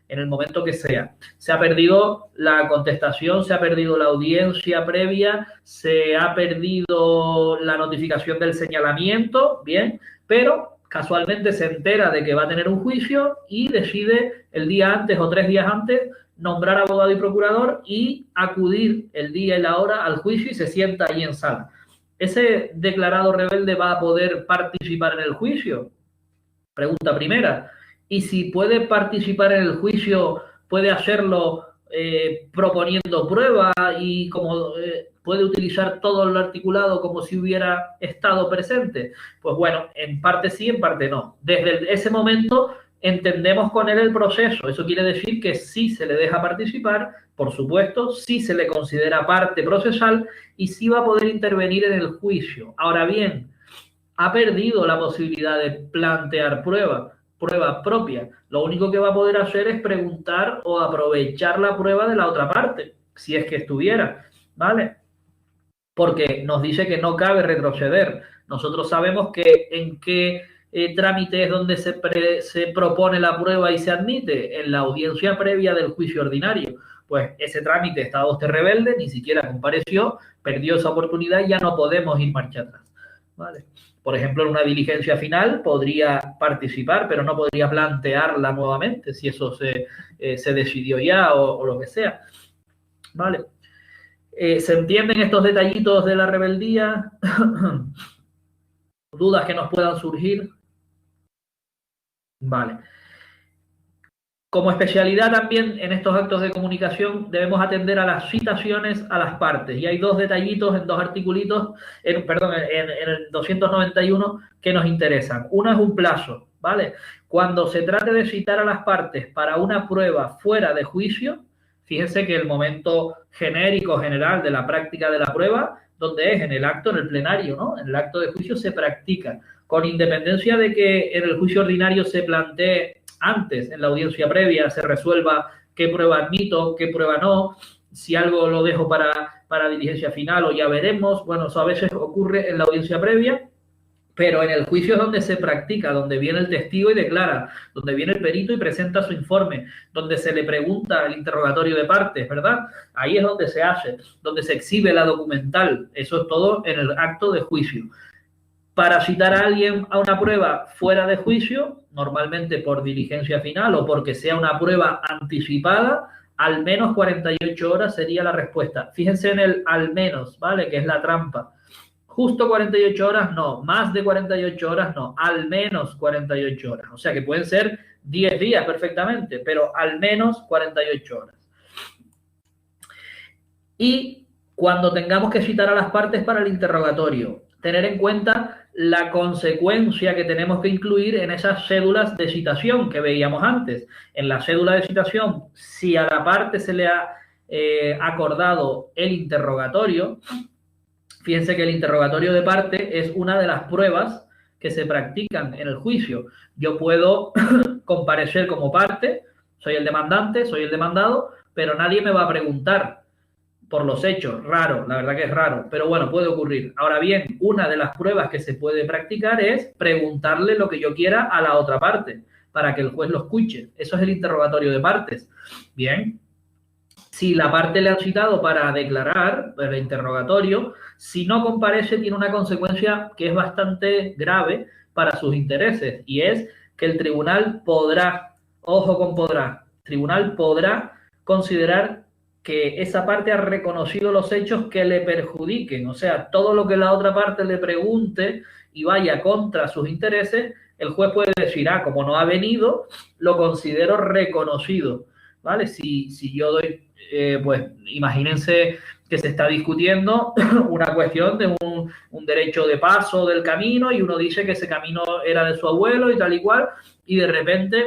en el momento que sea. Se ha perdido la contestación, se ha perdido la audiencia previa, se ha perdido la notificación del señalamiento, bien, pero casualmente se entera de que va a tener un juicio y decide el día antes o 3 días antes nombrar abogado y procurador y acudir el día y la hora al juicio y se sienta ahí en sala. ¿Ese declarado rebelde va a poder participar en el juicio? Pregunta primera. Y si puede participar en el juicio, puede hacerlo proponiendo prueba y como puede utilizar todo lo articulado como si hubiera estado presente. Pues bueno, en parte sí, en parte no. Desde ese momento entendemos con él el proceso. Eso quiere decir que sí se le deja participar, por supuesto, sí se le considera parte procesal y sí va a poder intervenir en el juicio. Ahora bien, ha perdido la posibilidad de plantear prueba propia. Lo único que va a poder hacer es preguntar o aprovechar la prueba de la otra parte, si es que estuviera, ¿vale? Porque nos dice que no cabe retroceder. Nosotros sabemos que en qué trámite es donde se propone la prueba y se admite, en la audiencia previa del juicio ordinario. Pues ese trámite estaba usted rebelde, ni siquiera compareció, perdió esa oportunidad y ya no podemos ir marcha atrás, ¿vale? Por ejemplo, en una diligencia final podría participar, pero no podría plantearla nuevamente si eso se decidió ya o lo que sea. ¿Vale? ¿Se entienden estos detallitos de la rebeldía? ¿Dudas que nos puedan surgir? Vale. Como especialidad también en estos actos de comunicación debemos atender a las citaciones a las partes. Y hay 2 detallitos en 2 articulitos, en el 291 que nos interesan. Uno es un plazo, ¿vale? Cuando se trate de citar a las partes para una prueba fuera de juicio, fíjense que el momento genérico, general de la práctica de la prueba, donde es en el acto, en el plenario, ¿no? En el acto de juicio se practica, con independencia de que en el juicio ordinario se plantee antes, en la audiencia previa, se resuelva qué prueba admito, qué prueba no, si algo lo dejo para diligencia final o ya veremos. Bueno, eso a veces ocurre en la audiencia previa, pero en el juicio es donde se practica, donde viene el testigo y declara, donde viene el perito y presenta su informe, donde se le pregunta el interrogatorio de partes, ¿verdad? Ahí es donde se hace, donde se exhibe la documental. Eso es todo en el acto de juicio. Para citar a alguien a una prueba fuera de juicio, normalmente por diligencia final o porque sea una prueba anticipada, al menos 48 horas sería la respuesta. Fíjense en el al menos, ¿vale? Que es la trampa. Justo 48 horas no, más de 48 horas no, al menos 48 horas. O sea que pueden ser 10 días perfectamente, pero al menos 48 horas. Y cuando tengamos que citar a las partes para el interrogatorio, tener en cuenta la consecuencia que tenemos que incluir en esas cédulas de citación que veíamos antes. En la cédula de citación, si a la parte se le ha acordado el interrogatorio, fíjense que el interrogatorio de parte es una de las pruebas que se practican en el juicio. Yo puedo comparecer como parte, soy el demandante, soy el demandado, pero nadie me va a preguntar por los hechos. Raro, la verdad que es raro, pero bueno, puede ocurrir. Ahora bien, una de las pruebas que se puede practicar es preguntarle lo que yo quiera a la otra parte, para que el juez lo escuche. Eso es el interrogatorio de partes. Bien. Si la parte le han citado para declarar el interrogatorio, si no comparece, tiene una consecuencia que es bastante grave para sus intereses, y es que el tribunal podrá, ojo con podrá, el tribunal podrá considerar que esa parte ha reconocido los hechos que le perjudiquen. O sea, todo lo que la otra parte le pregunte y vaya contra sus intereses, el juez puede decir, como no ha venido, lo considero reconocido, ¿vale? Si yo doy... pues imagínense que se está discutiendo una cuestión de un derecho de paso del camino y uno dice que ese camino era de su abuelo y tal y cual, y de repente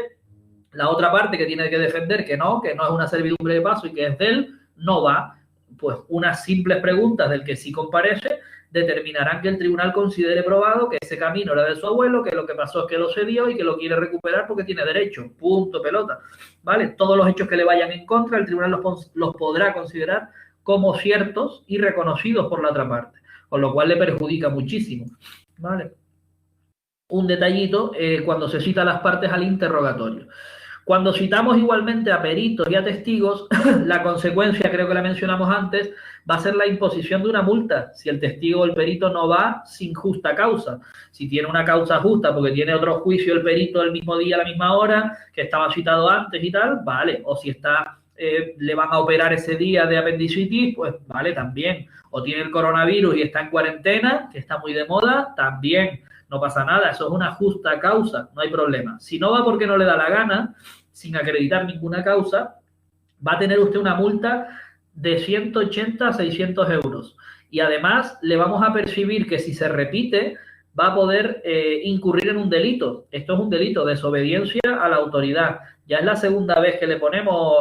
la otra parte que tiene que defender que no es una servidumbre de paso y que es de él, no va. Pues unas simples preguntas del que sí comparece determinarán que el tribunal considere probado que ese camino era de su abuelo, que lo que pasó es que lo cedió y que lo quiere recuperar porque tiene derecho. Punto, pelota. ¿Vale? Todos los hechos que le vayan en contra, el tribunal los podrá considerar como ciertos y reconocidos por la otra parte, con lo cual le perjudica muchísimo. ¿Vale? Un detallito cuando se cita a las partes al interrogatorio. Cuando citamos igualmente a peritos y a testigos, la consecuencia, creo que la mencionamos antes, va a ser la imposición de una multa si el testigo o el perito no va sin justa causa. Si tiene una causa justa porque tiene otro juicio el perito el mismo día, a la misma hora, que estaba citado antes y tal, vale. O si está, le van a operar ese día de apendicitis, pues vale, también. O tiene el coronavirus y está en cuarentena, que está muy de moda, también. No pasa nada, eso es una justa causa, no hay problema. Si no va porque no le da la gana, sin acreditar ninguna causa, va a tener usted una multa de 180 a 600 euros. Y además le vamos a percibir que si se repite, va a poder incurrir en un delito. Esto es un delito, desobediencia a la autoridad. Ya es la segunda vez que le ponemos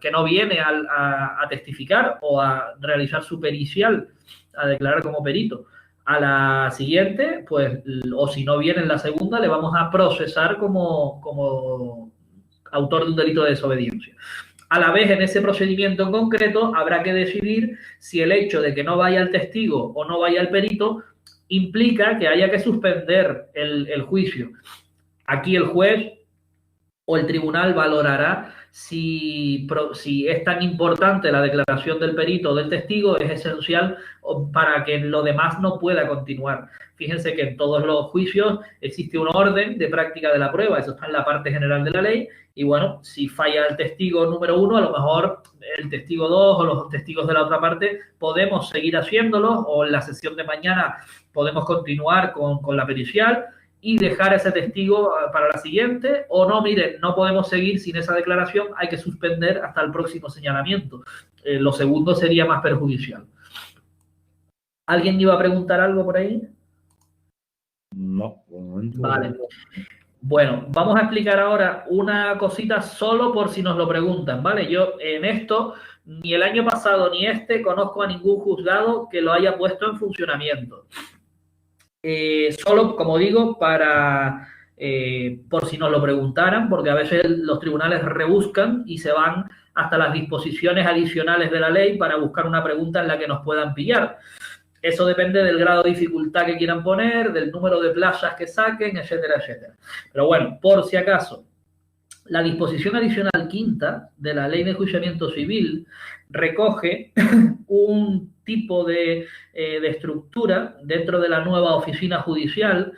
que no viene a testificar o a realizar su pericial, a declarar como perito. A la siguiente, pues, o si no viene en la segunda, le vamos a procesar como autor de un delito de desobediencia. A la vez, en ese procedimiento en concreto, habrá que decidir si el hecho de que no vaya el testigo o no vaya el perito implica que haya que suspender el juicio. Aquí el juez o el tribunal valorará si es tan importante la declaración del perito o del testigo, es esencial para que lo demás no pueda continuar. Fíjense que en todos los juicios existe un orden de práctica de la prueba, eso está en la parte general de la ley, y bueno, si falla el testigo número 1, a lo mejor el testigo 2 o los testigos de la otra parte podemos seguir haciéndolo, o en la sesión de mañana podemos continuar con la pericial y dejar a ese testigo para la siguiente, o no, miren, no podemos seguir sin esa declaración, hay que suspender hasta el próximo señalamiento. Lo segundo sería más perjudicial. ¿Alguien iba a preguntar algo por ahí? No, por el momento. Vale. Bueno, vamos a explicar ahora una cosita solo por si nos lo preguntan, ¿vale? Yo en esto, ni el año pasado ni conozco a ningún juzgado que lo haya puesto en funcionamiento. Solo, como digo, para por si nos lo preguntaran, porque a veces los tribunales rebuscan y se van hasta las disposiciones adicionales de la ley para buscar una pregunta en la que nos puedan pillar. Eso depende del grado de dificultad que quieran poner, del número de plazas que saquen, etcétera, etcétera. Pero bueno, por si acaso, la disposición adicional quinta de la Ley de Enjuiciamiento Civil recoge un tipo de estructura dentro de la nueva oficina judicial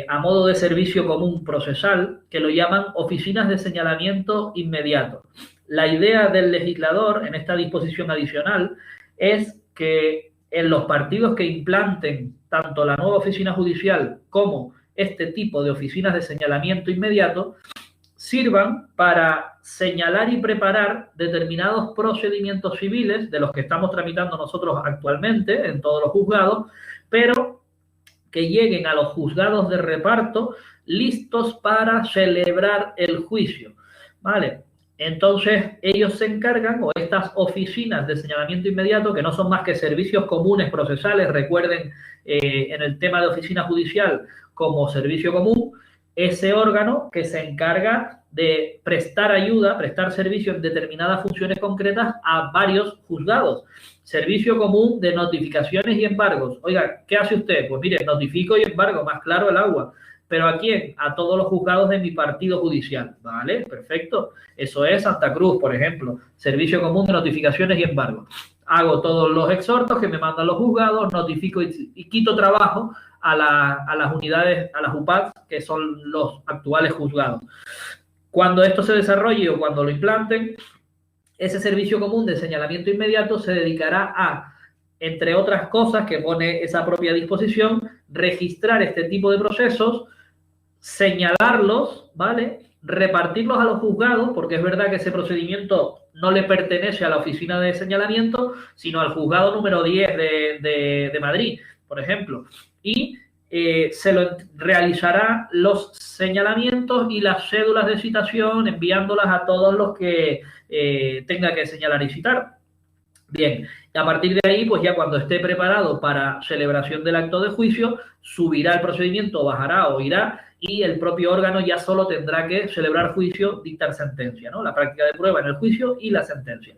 a modo de servicio común procesal, que lo llaman oficinas de señalamiento inmediato. La idea del legislador en esta disposición adicional es que en los partidos que implanten tanto la nueva oficina judicial como este tipo de oficinas de señalamiento inmediato sirvan para señalar y preparar determinados procedimientos civiles de los que estamos tramitando nosotros actualmente en todos los juzgados, pero que lleguen a los juzgados de reparto listos para celebrar el juicio, ¿vale? Entonces, ellos se encargan, o estas oficinas de señalamiento inmediato, que no son más que servicios comunes procesales, recuerden, en el tema de oficina judicial como servicio común, ese órgano que se encarga de prestar ayuda, prestar servicio en determinadas funciones concretas a varios juzgados. Servicio común de notificaciones y embargos. Oiga, ¿qué hace usted? Pues mire, notifico y embargo, más claro el agua. ¿Pero a quién? A todos los juzgados de mi partido judicial. ¿Vale? Perfecto. Eso es Santa Cruz, por ejemplo. Servicio común de notificaciones y embargos. Hago todos los exhortos que me mandan los juzgados, notifico y quito trabajo a las unidades, a las UPAD, que son los actuales juzgados. Cuando esto se desarrolle o cuando lo implanten, ese servicio común de señalamiento inmediato se dedicará a, entre otras cosas que pone esa propia disposición, registrar este tipo de procesos, señalarlos, ¿vale? Repartirlos a los juzgados, porque es verdad que ese procedimiento no le pertenece a la oficina de señalamiento, sino al juzgado número 10 de Madrid, por ejemplo. Y se lo realizará los señalamientos y las cédulas de citación, enviándolas a todos los que tenga que señalar y citar. Bien, a partir de ahí, pues ya cuando esté preparado para celebración del acto de juicio, subirá el procedimiento, bajará o irá, y el propio órgano ya solo tendrá que celebrar juicio, dictar sentencia, ¿no? La práctica de prueba en el juicio y la sentencia.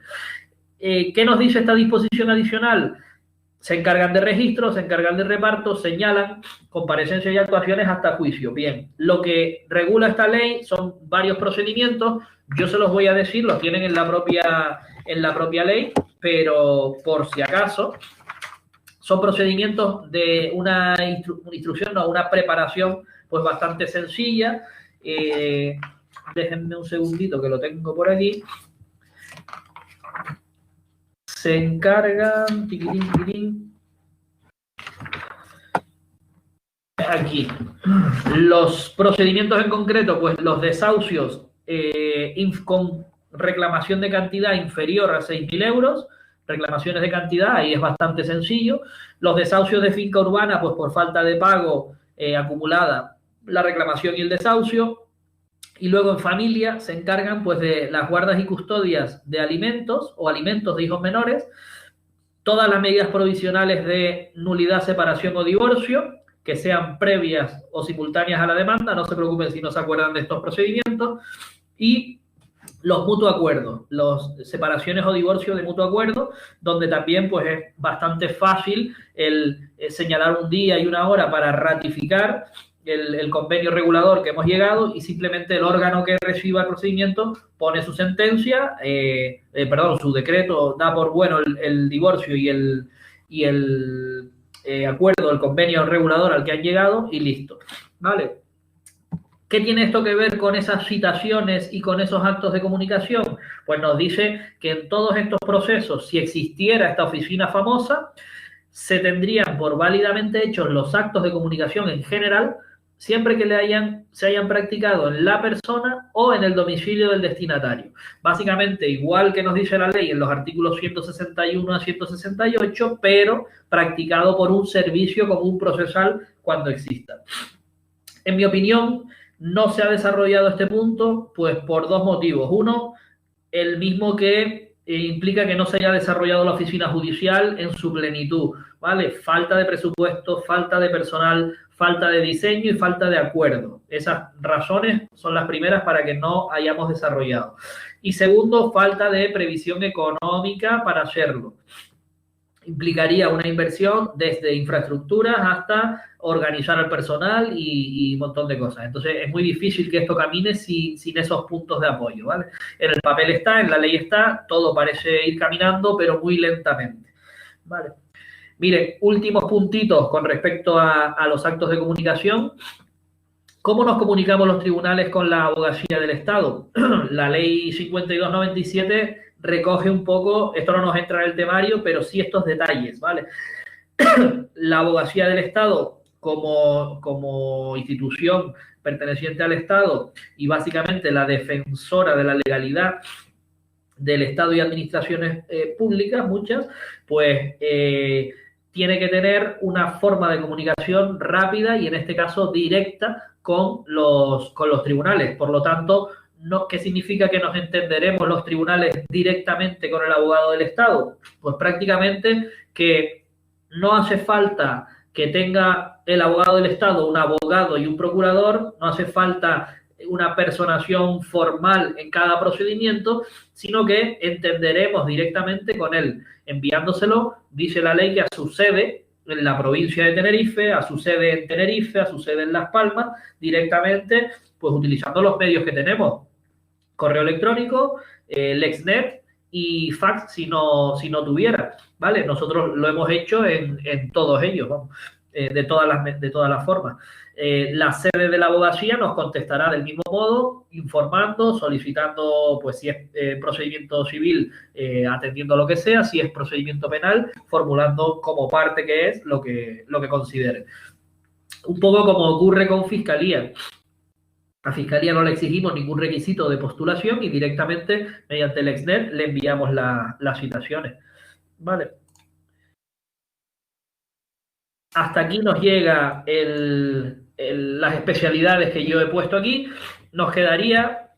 ¿Qué nos dice esta disposición adicional? Se encargan de registro, se encargan de reparto, señalan comparecencias y actuaciones hasta juicio. Bien, lo que regula esta ley son varios procedimientos. Yo se los voy a decir, los tienen en la propia ley, pero por si acaso, son procedimientos de una instrucción o una preparación pues bastante sencilla. Déjenme un segundito que lo tengo por aquí. Se encargan, aquí, los procedimientos en concreto, pues los desahucios con reclamación de cantidad inferior a 6.000 euros, reclamaciones de cantidad, ahí es bastante sencillo. Los desahucios de finca urbana, pues por falta de pago acumulada, la reclamación y el desahucio. Y luego en familia se encargan pues de las guardas y custodias de alimentos o alimentos de hijos menores, todas las medidas provisionales de nulidad, separación o divorcio, que sean previas o simultáneas a la demanda, no se preocupen si no se acuerdan de estos procedimientos, y los mutuos acuerdos, las separaciones o divorcios de mutuo acuerdo, donde también pues es bastante fácil el señalar un día y una hora para ratificar el convenio regulador que hemos llegado, y simplemente el órgano que reciba el procedimiento pone su sentencia, su decreto, da por bueno el divorcio y el acuerdo, el convenio regulador al que han llegado, y listo, ¿vale? ¿Qué tiene esto que ver con esas citaciones y con esos actos de comunicación? Pues nos dice que en todos estos procesos, si existiera esta oficina famosa, se tendrían por válidamente hechos los actos de comunicación en general, siempre que se hayan practicado en la persona o en el domicilio del destinatario. Básicamente, igual que nos dice la ley en los artículos 161 a 168, pero practicado por un servicio común procesal cuando exista. En mi opinión, no se ha desarrollado este punto, pues por dos motivos. Uno, el mismo que implica que no se haya desarrollado la oficina judicial en su plenitud, ¿vale? Falta de presupuesto, falta de personal, falta de diseño y falta de acuerdo. Esas razones son las primeras para que no hayamos desarrollado. Y segundo, falta de previsión económica para hacerlo. Implicaría una inversión desde infraestructuras hasta organizar al personal y un montón de cosas. Entonces, es muy difícil que esto camine sin esos puntos de apoyo, ¿vale? En el papel está, en la ley está, todo parece ir caminando, pero muy lentamente, ¿vale? Miren, últimos puntitos con respecto a los actos de comunicación. ¿Cómo nos comunicamos los tribunales con la abogacía del Estado? La ley 5297 recoge un poco, esto no nos entra en el temario, pero sí estos detalles, ¿vale? La abogacía del Estado como institución perteneciente al Estado y básicamente la defensora de la legalidad del Estado y administraciones públicas, muchas, pues tiene que tener una forma de comunicación rápida y en este caso directa con los tribunales. Por lo tanto, ¿qué significa que nos entenderemos los tribunales directamente con el abogado del Estado? Pues prácticamente que no hace falta que tenga el abogado del Estado un abogado y un procurador, no hace falta una personación formal en cada procedimiento, sino que entenderemos directamente con él, enviándoselo, dice la ley, que a su sede en la provincia de Tenerife, a su sede en Tenerife, a su sede en Las Palmas, directamente, pues utilizando los medios que tenemos, correo electrónico, LexNet y fax si no tuviera, ¿vale? Nosotros lo hemos hecho en todos ellos, vamos, de todas las formas. La sede de la abogacía nos contestará del mismo modo, informando, solicitando, pues si es procedimiento civil, atendiendo a lo que sea, si es procedimiento penal, formulando como parte que es lo que considere. Un poco como ocurre con Fiscalía. A Fiscalía no le exigimos ningún requisito de postulación y directamente, mediante el Exnet, le enviamos las citaciones. Vale. Hasta aquí nos llega las especialidades que yo he puesto aquí. Nos quedaría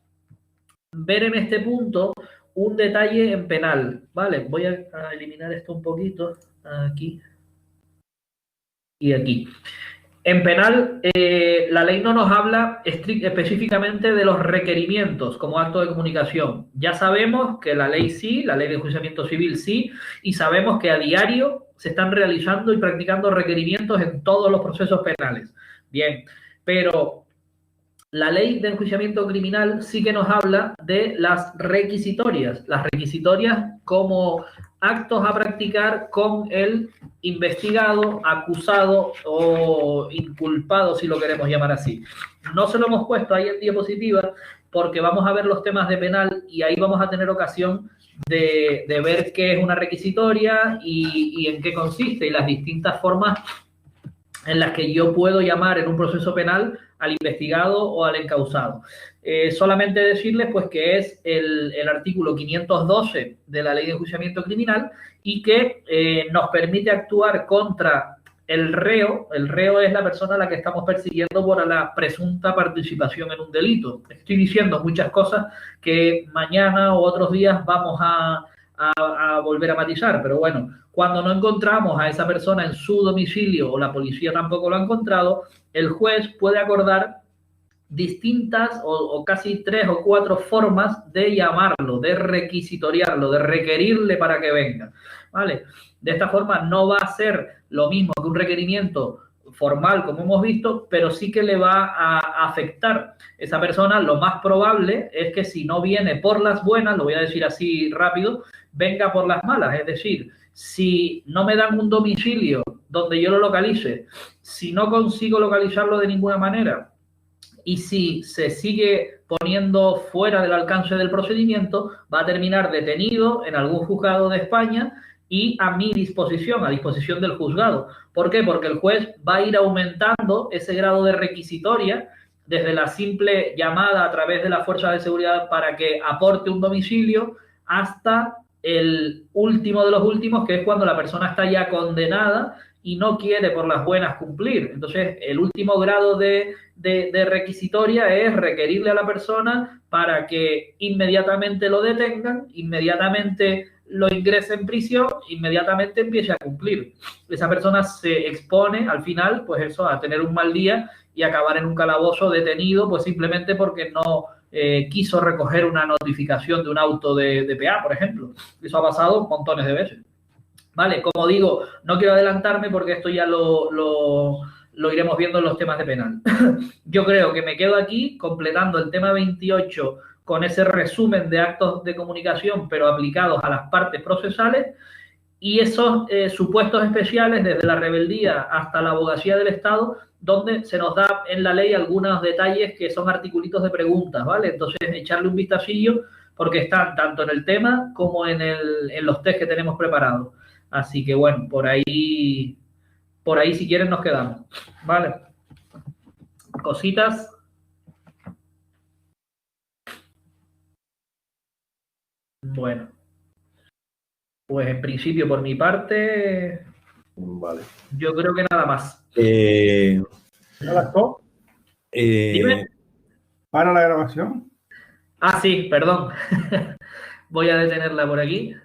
ver en este punto un detalle en penal. Vale, voy a eliminar esto un poquito. Aquí y aquí. En penal, la ley no nos habla específicamente de los requerimientos como acto de comunicación. Ya sabemos que la ley sí, la ley de enjuiciamiento civil sí, y sabemos que a diario se están realizando y practicando requerimientos en todos los procesos penales. Bien, pero la ley de enjuiciamiento criminal sí que nos habla de las requisitorias. Las requisitorias como actos a practicar con el investigado, acusado o inculpado, si lo queremos llamar así. No se lo hemos puesto ahí en diapositiva porque vamos a ver los temas de penal y ahí vamos a tener ocasión de ver qué es una requisitoria y en qué consiste y las distintas formas en las que yo puedo llamar en un proceso penal al investigado o al encausado. Solamente decirles pues que es el artículo 512 de la Ley de Enjuiciamiento Criminal y que nos permite actuar contra el reo. El reo es la persona a la que estamos persiguiendo por la presunta participación en un delito. Estoy diciendo muchas cosas que mañana o otros días vamos a volver a matizar, pero bueno, cuando no encontramos a esa persona en su domicilio o la policía tampoco lo ha encontrado, el juez puede acordar distintas o casi 3 o 4 formas de llamarlo, de requisitoriarlo, de requerirle para que venga, ¿vale? De esta forma no va a ser lo mismo que un requerimiento formal, como hemos visto, pero sí que le va a afectar. Esa persona, lo más probable es que si no viene por las buenas, lo voy a decir así rápido, venga por las malas. Es decir, si no me dan un domicilio donde yo lo localice, si no consigo localizarlo de ninguna manera y si se sigue poniendo fuera del alcance del procedimiento, va a terminar detenido en algún juzgado de España y a mi disposición, a disposición del juzgado. ¿Por qué? Porque el juez va a ir aumentando ese grado de requisitoria desde la simple llamada a través de la fuerza de seguridad para que aporte un domicilio hasta el último de los últimos, que es cuando la persona está ya condenada y no quiere por las buenas cumplir. Entonces, el último grado de requisitoria es requerirle a la persona para que inmediatamente lo detengan, inmediatamente lo ingrese en prisión, inmediatamente empiece a cumplir. Esa persona se expone al final, pues eso, a tener un mal día y acabar en un calabozo detenido, pues simplemente porque no quiso recoger una notificación de un auto de PA, por ejemplo. Eso ha pasado montones de veces. Vale, como digo, no quiero adelantarme porque esto ya lo iremos viendo en los temas de penal. Yo creo que me quedo aquí completando el tema 28 con ese resumen de actos de comunicación, pero aplicados a las partes procesales, y esos supuestos especiales, desde la rebeldía hasta la abogacía del Estado, donde se nos da en la ley algunos detalles que son articulitos de preguntas, ¿vale? Entonces, echarle un vistacillo porque están tanto en el tema como en los test que tenemos preparados. Así que, bueno, por ahí si quieren nos quedamos, ¿vale? Cositas. Bueno, pues en principio por mi parte, vale. Yo creo que nada más. Dime. ¿Para la grabación? Ah, sí, perdón. Voy a detenerla por aquí.